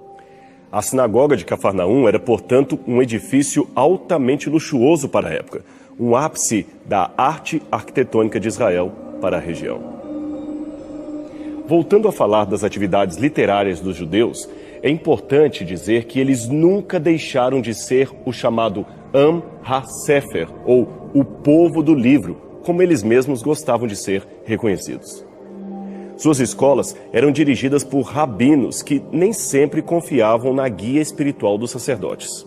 A sinagoga de Cafarnaum era, portanto, um edifício altamente luxuoso para a época, um ápice da arte arquitetônica de Israel para a região. Voltando a falar das atividades literárias dos judeus, é importante dizer que eles nunca deixaram de ser o chamado Am HaSefer, ou o povo do livro, como eles mesmos gostavam de ser reconhecidos. Suas escolas eram dirigidas por rabinos que nem sempre confiavam na guia espiritual dos sacerdotes.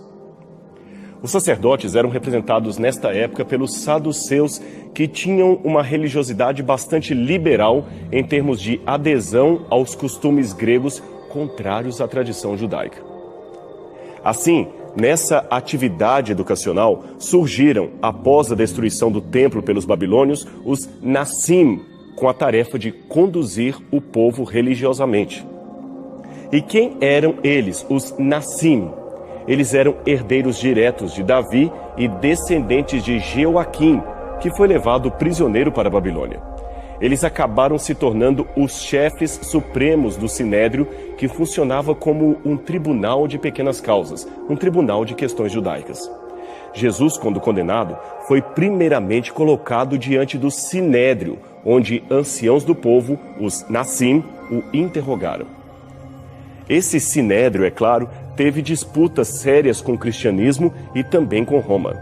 Os sacerdotes eram representados nesta época pelos saduceus, que tinham uma religiosidade bastante liberal em termos de adesão aos costumes gregos contrários à tradição judaica. Assim, nessa atividade educacional, surgiram, após a destruição do templo pelos babilônios, os Nassim, com a tarefa de conduzir o povo religiosamente. E quem eram eles, os Nassim? Eles eram herdeiros diretos de Davi e descendentes de Jeoaquim, que foi levado prisioneiro para a Babilônia. Eles acabaram se tornando os chefes supremos do Sinédrio, que funcionava como um tribunal de pequenas causas, um tribunal de questões judaicas. Jesus, quando condenado, foi primeiramente colocado diante do Sinédrio, onde anciãos do povo, os Nassim, o interrogaram. Esse Sinédrio, é claro, teve disputas sérias com o cristianismo e também com Roma.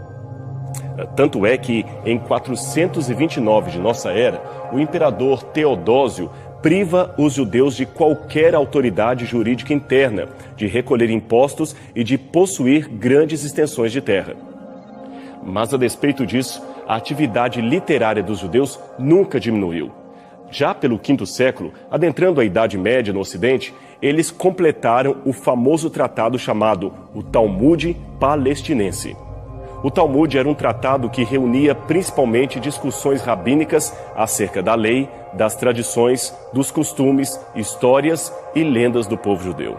Tanto é que, em 429 de nossa era, o imperador Teodósio priva os judeus de qualquer autoridade jurídica interna, de recolher impostos e de possuir grandes extensões de terra. Mas, a despeito disso, a atividade literária dos judeus nunca diminuiu. Já pelo V século, adentrando a Idade Média no Ocidente, eles completaram o famoso tratado chamado o Talmud Palestinense. O Talmud era um tratado que reunia principalmente discussões rabínicas acerca da lei, das tradições, dos costumes, histórias e lendas do povo judeu.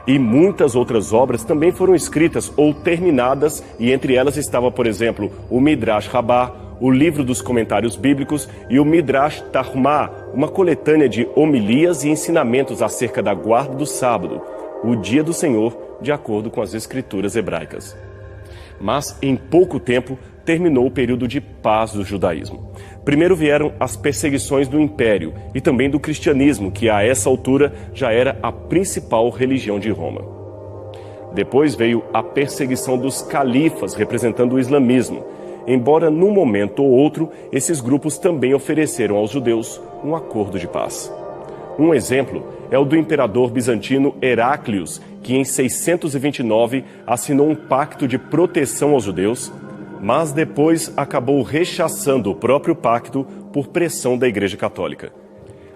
E muitas outras obras também foram escritas ou terminadas, e entre elas estava, por exemplo, o Midrash Rabbah, o livro dos comentários bíblicos, e o Midrash Tarhumá, uma coletânea de homilias e ensinamentos acerca da guarda do sábado, o dia do Senhor, de acordo com as escrituras hebraicas. Mas, em pouco tempo, terminou o período de paz do judaísmo. Primeiro vieram as perseguições do Império e também do cristianismo, que a essa altura já era a principal religião de Roma. Depois veio a perseguição dos califas, representando o islamismo, embora num momento ou outro esses grupos também ofereceram aos judeus um acordo de paz. Um exemplo é o do imperador bizantino Heráclius, que em 629 assinou um pacto de proteção aos judeus, mas depois acabou rechaçando o próprio pacto por pressão da Igreja Católica.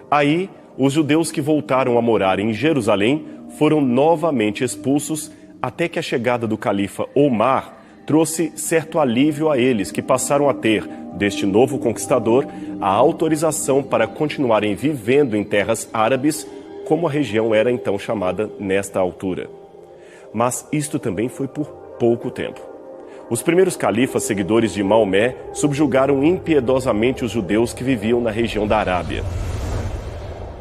Aí, os judeus que voltaram a morar em Jerusalém foram novamente expulsos, até que a chegada do califa Omar trouxe certo alívio a eles, que passaram a ter, deste novo conquistador, a autorização para continuarem vivendo em terras árabes, como a região era então chamada nesta altura. Mas isto também foi por pouco tempo. Os primeiros califas seguidores de Maomé subjugaram impiedosamente os judeus que viviam na região da Arábia.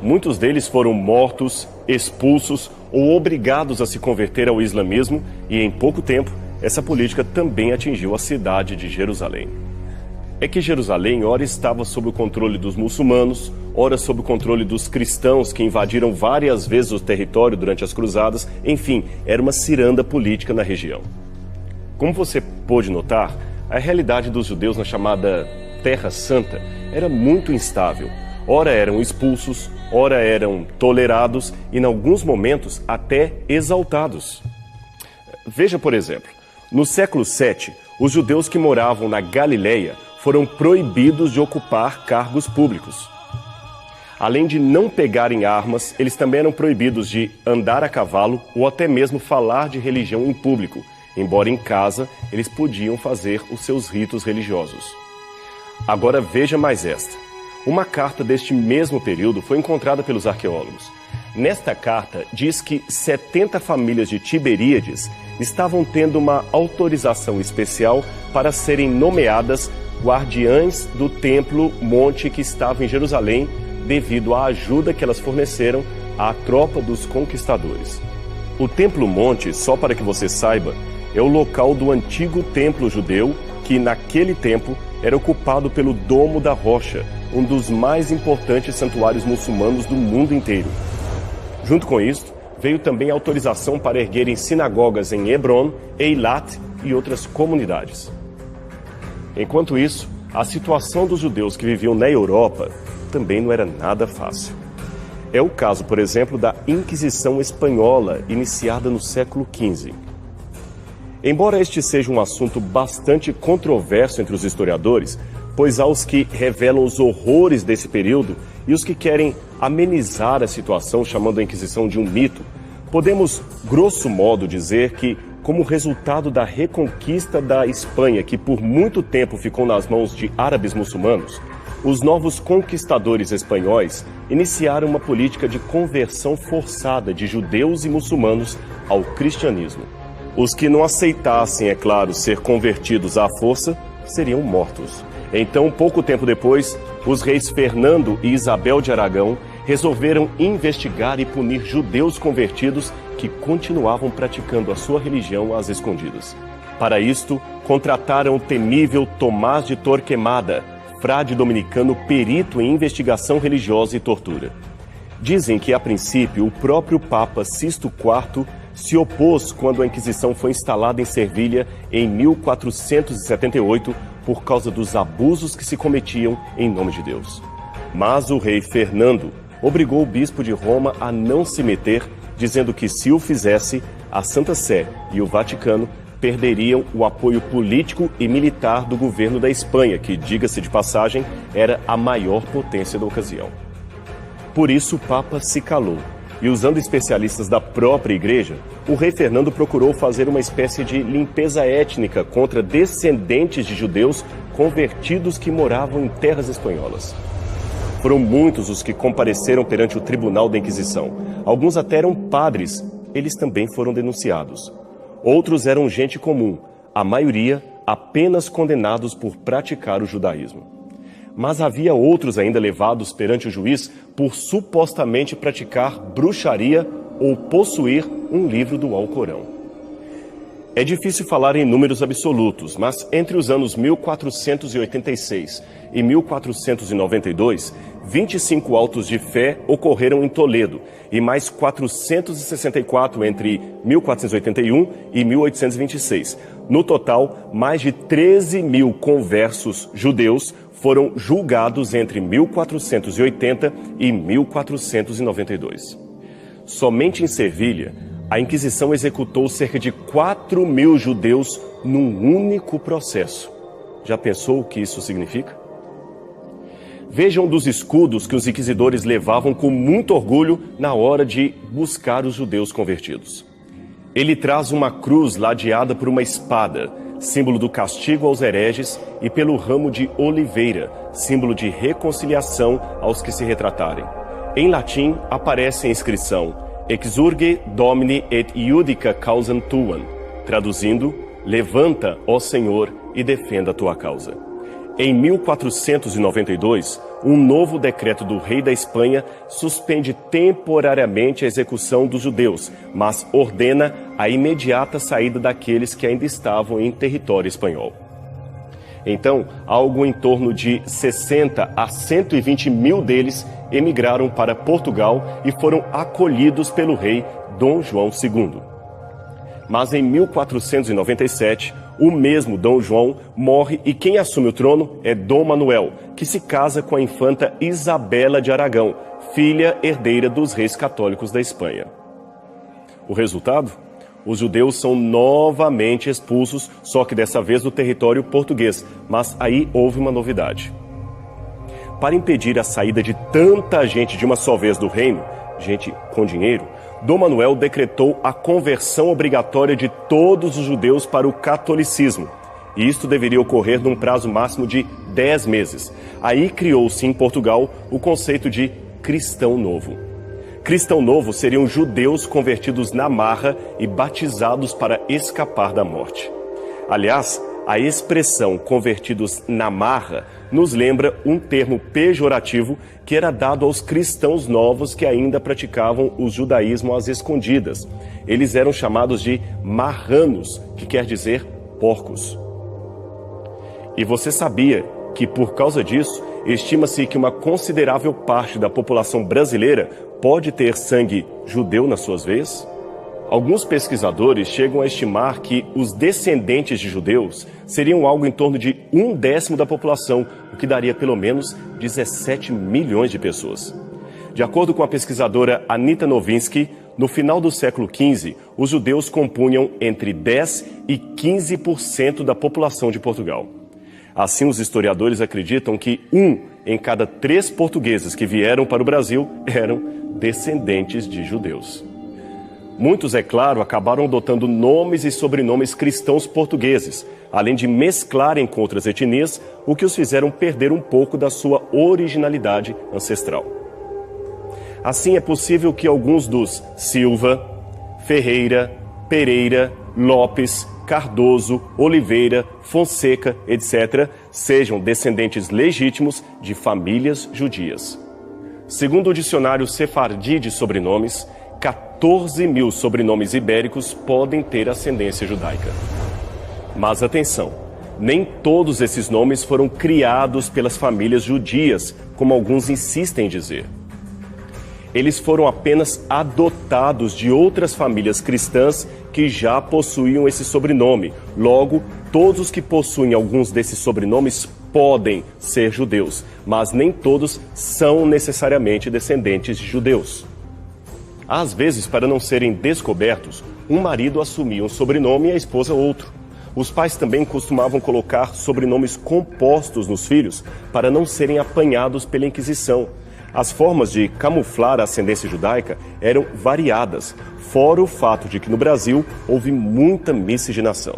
Muitos deles foram mortos, expulsos ou obrigados a se converter ao islamismo, e em pouco tempo essa política também atingiu a cidade de Jerusalém. É que Jerusalém ora estava sob o controle dos muçulmanos, ora sob o controle dos cristãos que invadiram várias vezes o território durante as cruzadas, enfim, era uma ciranda política na região. Como você pôde notar, a realidade dos judeus na chamada Terra Santa era muito instável. Ora eram expulsos, ora eram tolerados e, em alguns momentos, até exaltados. Veja, por exemplo, No século VII, os judeus que moravam na Galileia foram proibidos de ocupar cargos públicos. Além de não pegarem armas, eles também eram proibidos de andar a cavalo ou até mesmo falar de religião em público, embora em casa eles podiam fazer os seus ritos religiosos. Agora veja mais esta. Uma carta deste mesmo período foi encontrada pelos arqueólogos. Nesta carta diz que 70 famílias de Tiberíades estavam tendo uma autorização especial para serem nomeadas guardiães do templo monte que estava em Jerusalém, devido à ajuda que elas forneceram à tropa dos conquistadores. O Templo Monte, só para que você saiba, é o local do antigo templo judeu que, naquele tempo, era ocupado pelo Domo da Rocha, um dos mais importantes santuários muçulmanos do mundo inteiro. Junto com isso, veio também a autorização para erguerem sinagogas em Hebron, Eilat e outras comunidades. Enquanto isso, a situação dos judeus que viviam na Europa também não era nada fácil. É o caso, por exemplo, da Inquisição Espanhola, iniciada no século XV. Embora este seja um assunto bastante controverso entre os historiadores, pois há os que revelam os horrores desse período e os que querem amenizar a situação chamando a Inquisição de um mito, podemos, grosso modo, dizer que, como resultado da reconquista da Espanha, que por muito tempo ficou nas mãos de árabes muçulmanos, os novos conquistadores espanhóis iniciaram uma política de conversão forçada de judeus e muçulmanos ao cristianismo. Os que não aceitassem, é claro, ser convertidos à força, seriam mortos. Então, pouco tempo depois, os reis Fernando e Isabel de Aragão resolveram investigar e punir judeus convertidos que continuavam praticando a sua religião às escondidas. Para isto, contrataram o temível Tomás de Torquemada, frade dominicano perito em investigação religiosa e tortura. Dizem que, a princípio, o próprio Papa Sisto IV se opôs quando a Inquisição foi instalada em Servilha em 1478 por causa dos abusos que se cometiam em nome de Deus. Mas o rei Fernando obrigou o bispo de Roma a não se meter, dizendo que, se o fizesse, a Santa Sé e o Vaticano perderiam o apoio político e militar do governo da Espanha, que, diga-se de passagem, era a maior potência da ocasião. Por isso, o Papa se calou. E, usando especialistas da própria igreja, o rei Fernando procurou fazer uma espécie de limpeza étnica contra descendentes de judeus convertidos que moravam em terras espanholas. Foram muitos os que compareceram perante o tribunal da Inquisição. Alguns até eram padres, eles também foram denunciados. Outros eram gente comum, a maioria apenas condenados por praticar o judaísmo. Mas havia outros ainda levados perante o juiz por supostamente praticar bruxaria ou possuir um livro do Alcorão. É difícil falar em números absolutos, mas entre os anos 1486 e 1492, 25 autos de fé ocorreram em Toledo e mais 464 entre 1481 e 1826. No total, mais de 13 mil conversos judeus foram julgados entre 1480 e 1492. Somente em Servilha, a Inquisição executou cerca de 4 mil judeus num único processo. Já pensou o que isso significa? Vejam dos escudos que os inquisidores levavam com muito orgulho na hora de buscar os judeus convertidos. Ele traz uma cruz ladeada por uma espada, símbolo do castigo aos hereges, e pelo ramo de oliveira, símbolo de reconciliação aos que se retratarem. Em latim, aparece a inscrição Exurge Domini et iudica causam tuam, traduzindo, levanta, ó Senhor, e defenda a tua causa. Em 1492, um novo decreto do rei da Espanha suspende temporariamente a execução dos judeus, mas ordena a imediata saída daqueles que ainda estavam em território espanhol. Então, algo em torno de 60 a 120 mil deles emigraram para Portugal e foram acolhidos pelo rei Dom João II. Mas em 1497, o mesmo Dom João morre e quem assume o trono é Dom Manuel, que se casa com a infanta Isabela de Aragão, filha herdeira dos reis católicos da Espanha. O resultado? Os judeus são novamente expulsos, só que dessa vez do território português. Mas aí houve uma novidade. Para impedir a saída de tanta gente de uma só vez do reino, gente com dinheiro, Dom Manuel decretou a conversão obrigatória de todos os judeus para o catolicismo. E isto deveria ocorrer num prazo máximo de 10 meses. Aí criou-se em Portugal o conceito de cristão novo. Cristão novo seriam judeus convertidos na marra e batizados para escapar da morte. Aliás, a expressão convertidos na marra nos lembra um termo pejorativo que era dado aos cristãos novos que ainda praticavam o judaísmo às escondidas. Eles eram chamados de marranos, que quer dizer porcos. E você sabia que, por causa disso, estima-se que uma considerável parte da população brasileira pode ter sangue judeu nas suas veias? Alguns pesquisadores chegam a estimar que os descendentes de judeus seriam algo em torno de 1/10 da população, o que daria pelo menos 17 milhões de pessoas. De acordo com a pesquisadora Anita Nowinski, no final do século XV, os judeus compunham entre 10% e 15% da população de Portugal. Assim, os historiadores acreditam que 1 em cada 3 portugueses que vieram para o Brasil eram descendentes de judeus. Muitos, é claro, acabaram adotando nomes e sobrenomes cristãos portugueses, além de mesclarem com outras etnias, o que os fizeram perder um pouco da sua originalidade ancestral. Assim, é possível que alguns dos Silva, Ferreira, Pereira, Lopes, Cardoso, Oliveira, Fonseca, etc., sejam descendentes legítimos de famílias judias. Segundo o dicionário Sefardi de sobrenomes, 14 mil sobrenomes ibéricos podem ter ascendência judaica. Mas atenção, nem todos esses nomes foram criados pelas famílias judias, como alguns insistem em dizer. Eles foram apenas adotados de outras famílias cristãs que já possuíam esse sobrenome. Logo, todos os que possuem alguns desses sobrenomes podem ser judeus, mas nem todos são necessariamente descendentes de judeus. Às vezes, para não serem descobertos, um marido assumia um sobrenome e a esposa outro. Os pais também costumavam colocar sobrenomes compostos nos filhos para não serem apanhados pela Inquisição. As formas de camuflar a ascendência judaica eram variadas, fora o fato de que no Brasil houve muita miscigenação.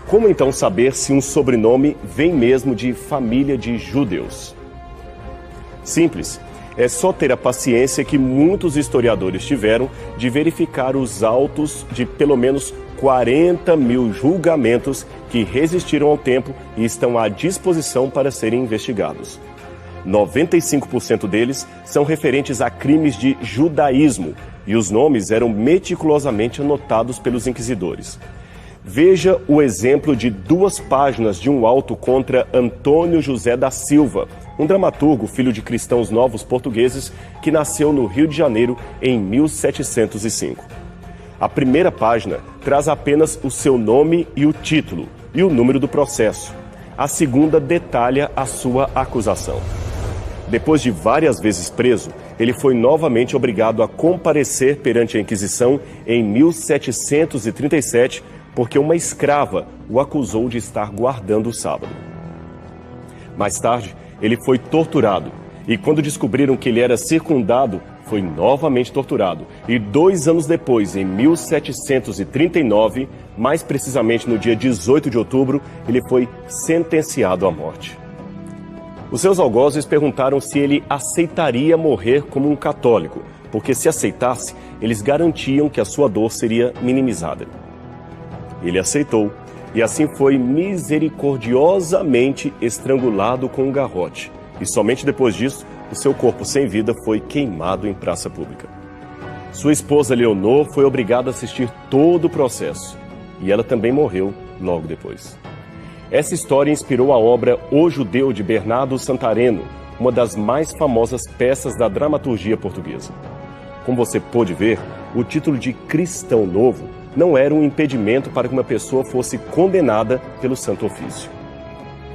Como então saber se um sobrenome vem mesmo de família de judeus? Simples. É só ter a paciência que muitos historiadores tiveram de verificar os autos de pelo menos 40 mil julgamentos que resistiram ao tempo e estão à disposição para serem investigados. 95% deles são referentes a crimes de judaísmo e os nomes eram meticulosamente anotados pelos inquisidores. Veja o exemplo de 2 páginas de um auto contra Antônio José da Silva, um dramaturgo filho de cristãos novos portugueses que nasceu no Rio de Janeiro em 1705. A primeira página traz apenas o seu nome e o título e o número do processo. A segunda detalha a sua acusação. Depois de várias vezes preso, ele foi novamente obrigado a comparecer perante a Inquisição em 1737, porque uma escrava o acusou de estar guardando o sábado. Mais tarde, ele foi torturado, e quando descobriram que ele era circundado, foi novamente torturado. E 2 anos depois, em 1739, mais precisamente no dia 18 de outubro, ele foi sentenciado à morte. Os seus algozes perguntaram se ele aceitaria morrer como um católico, porque se aceitasse, eles garantiam que a sua dor seria minimizada. Ele aceitou, e assim foi misericordiosamente estrangulado com um garrote. E somente depois disso, o seu corpo sem vida foi queimado em praça pública. Sua esposa Leonor foi obrigada a assistir todo o processo, e ela também morreu logo depois. Essa história inspirou a obra O Judeu, de Bernardo Santareno, uma das mais famosas peças da dramaturgia portuguesa. Como você pôde ver, o título de Cristão Novo não era um impedimento para que uma pessoa fosse condenada pelo Santo Ofício.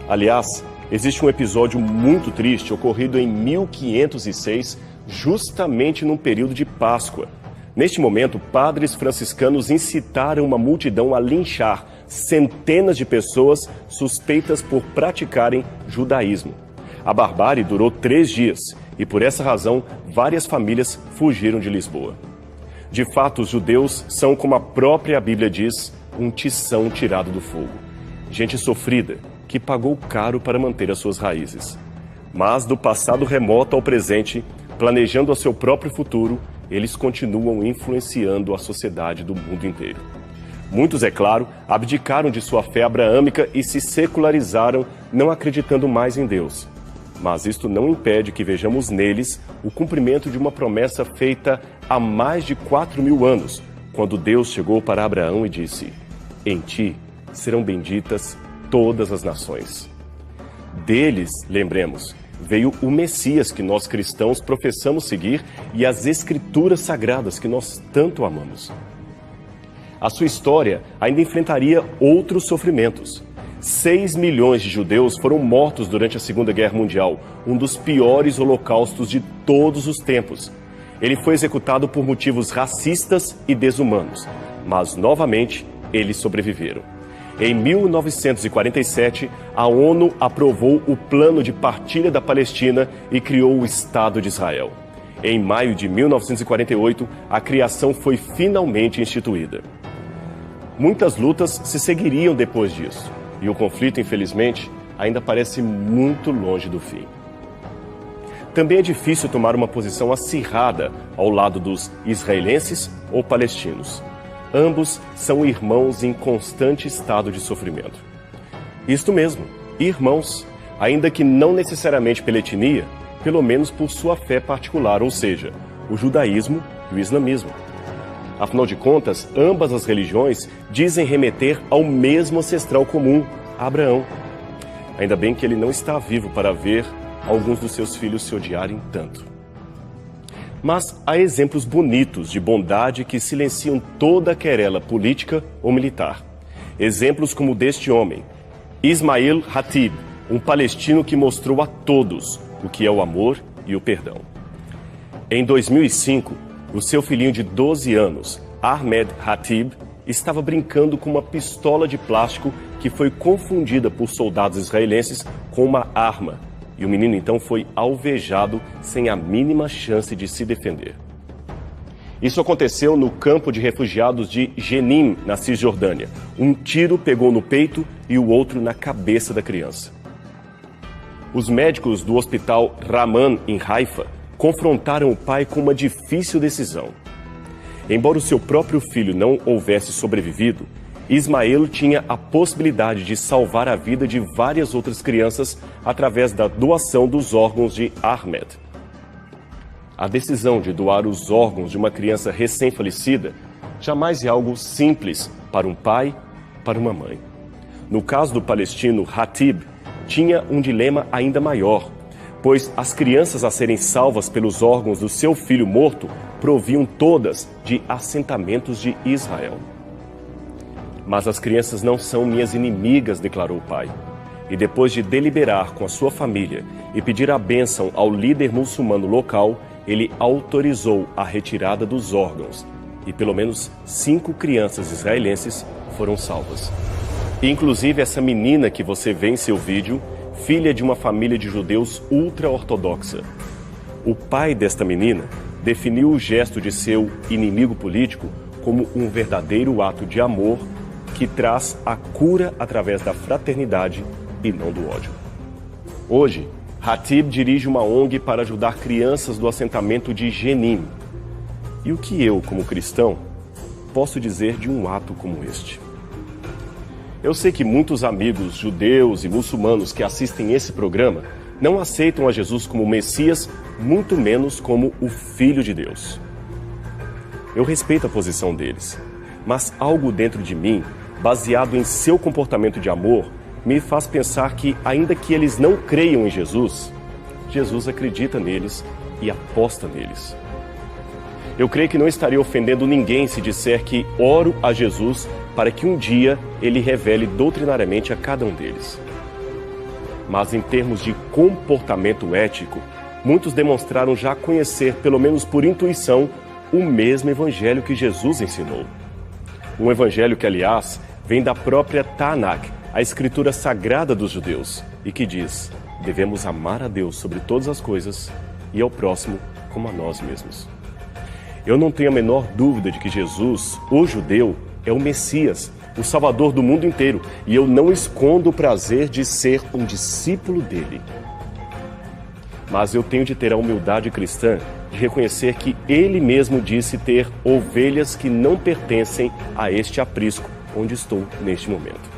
Aliás, existe um episódio muito triste ocorrido em 1506, justamente num período de Páscoa. Neste momento, padres franciscanos incitaram uma multidão a linchar centenas de pessoas suspeitas por praticarem judaísmo. A barbárie durou 3 dias e, por essa razão, várias famílias fugiram de Lisboa. De fato, os judeus são, como a própria Bíblia diz, um tição tirado do fogo. Gente sofrida, que pagou caro para manter as suas raízes. Mas, do passado remoto ao presente, planejando o seu próprio futuro, eles continuam influenciando a sociedade do mundo inteiro. Muitos, é claro, abdicaram de sua fé abraâmica e se secularizaram, não acreditando mais em Deus. Mas isto não impede que vejamos neles o cumprimento de uma promessa feita há mais de 4.000 anos, quando Deus chegou para Abraão e disse: "Em ti serão benditas todas as nações." Deles, lembremos, veio o Messias que nós cristãos professamos seguir e as Escrituras Sagradas que nós tanto amamos. A sua história ainda enfrentaria outros sofrimentos. 6 milhões de judeus foram mortos durante a Segunda Guerra Mundial, um dos piores holocaustos de todos os tempos. Ele foi executado por motivos racistas e desumanos, mas novamente eles sobreviveram. Em 1947, a ONU aprovou o Plano de Partilha da Palestina e criou o Estado de Israel. Em maio de 1948, a criação foi finalmente instituída. Muitas lutas se seguiriam depois disso, e o conflito, infelizmente, ainda parece muito longe do fim. Também é difícil tomar uma posição acirrada ao lado dos israelenses ou palestinos. Ambos são irmãos em constante estado de sofrimento. Isto mesmo, irmãos, ainda que não necessariamente pela etnia, pelo menos por sua fé particular, ou seja, o judaísmo e o islamismo. Afinal de contas, ambas as religiões dizem remeter ao mesmo ancestral comum, Abraão. Ainda bem que ele não está vivo para ver alguns dos seus filhos se odiarem tanto. Mas há exemplos bonitos de bondade que silenciam toda a querela política ou militar. Exemplos como o deste homem, Ismail Hatib, um palestino que mostrou a todos o que é o amor e o perdão. Em 2005, o seu filhinho de 12 anos, Ahmed Hatib, estava brincando com uma pistola de plástico que foi confundida por soldados israelenses com uma arma. E o menino então foi alvejado sem a mínima chance de se defender. Isso aconteceu no campo de refugiados de Jenin, na Cisjordânia. Um tiro pegou no peito e o outro na cabeça da criança. Os médicos do hospital Raman, em Haifa, confrontaram o pai com uma difícil decisão. Embora o seu próprio filho não houvesse sobrevivido, Ismael tinha a possibilidade de salvar a vida de várias outras crianças através da doação dos órgãos de Ahmed. A decisão de doar os órgãos de uma criança recém-falecida jamais é algo simples para um pai, para uma mãe. No caso do palestino Hatib, tinha um dilema ainda maior, pois as crianças a serem salvas pelos órgãos do seu filho morto provinham todas de assentamentos de Israel. Mas as crianças não são minhas inimigas, declarou o pai. E depois de deliberar com a sua família e pedir a bênção ao líder muçulmano local, ele autorizou a retirada dos órgãos. E pelo menos 5 crianças israelenses foram salvas. Inclusive essa menina que você vê em seu vídeo, filha de uma família de judeus ultra-ortodoxa. O pai desta menina definiu o gesto de seu inimigo político como um verdadeiro ato de amor que traz a cura através da fraternidade e não do ódio. Hoje, Hatib dirige uma ONG para ajudar crianças do assentamento de Jenin. E o que eu, como cristão, posso dizer de um ato como este? Eu sei que muitos amigos judeus e muçulmanos que assistem esse programa não aceitam a Jesus como Messias, muito menos como o Filho de Deus. Eu respeito a posição deles, mas algo dentro de mim, baseado em seu comportamento de amor, me faz pensar que, ainda que eles não creiam em Jesus, Jesus acredita neles e aposta neles. Eu creio que não estaria ofendendo ninguém se disser que oro a Jesus para que um dia ele revele doutrinariamente a cada um deles. Mas em termos de comportamento ético, muitos demonstraram já conhecer, pelo menos por intuição, o mesmo evangelho que Jesus ensinou. Um evangelho que, aliás, vem da própria Tanakh, a escritura sagrada dos judeus, e que diz: devemos amar a Deus sobre todas as coisas e ao próximo como a nós mesmos. Eu não tenho a menor dúvida de que Jesus, o judeu, é o Messias, o Salvador do mundo inteiro, e eu não escondo o prazer de ser um discípulo dele. Mas eu tenho de ter a humildade cristã de reconhecer que ele mesmo disse ter ovelhas que não pertencem a este aprisco onde estou neste momento.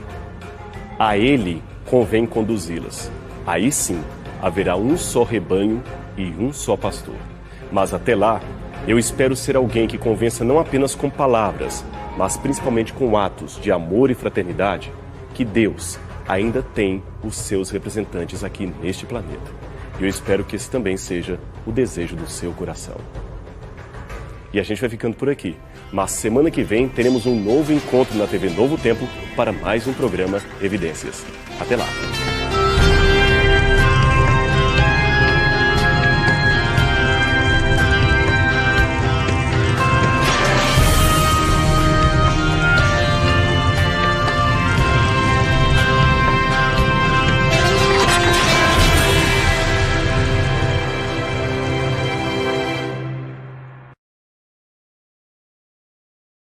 A ele convém conduzi-las. Aí sim haverá um só rebanho e um só pastor. Mas até lá, eu espero ser alguém que convença não apenas com palavras, mas principalmente com atos de amor e fraternidade, que Deus ainda tem os seus representantes aqui neste planeta. E eu espero que esse também seja o desejo do seu coração. E a gente vai ficando por aqui. Mas semana que vem teremos um novo encontro na TV Novo Tempo para mais um programa Evidências. Até lá!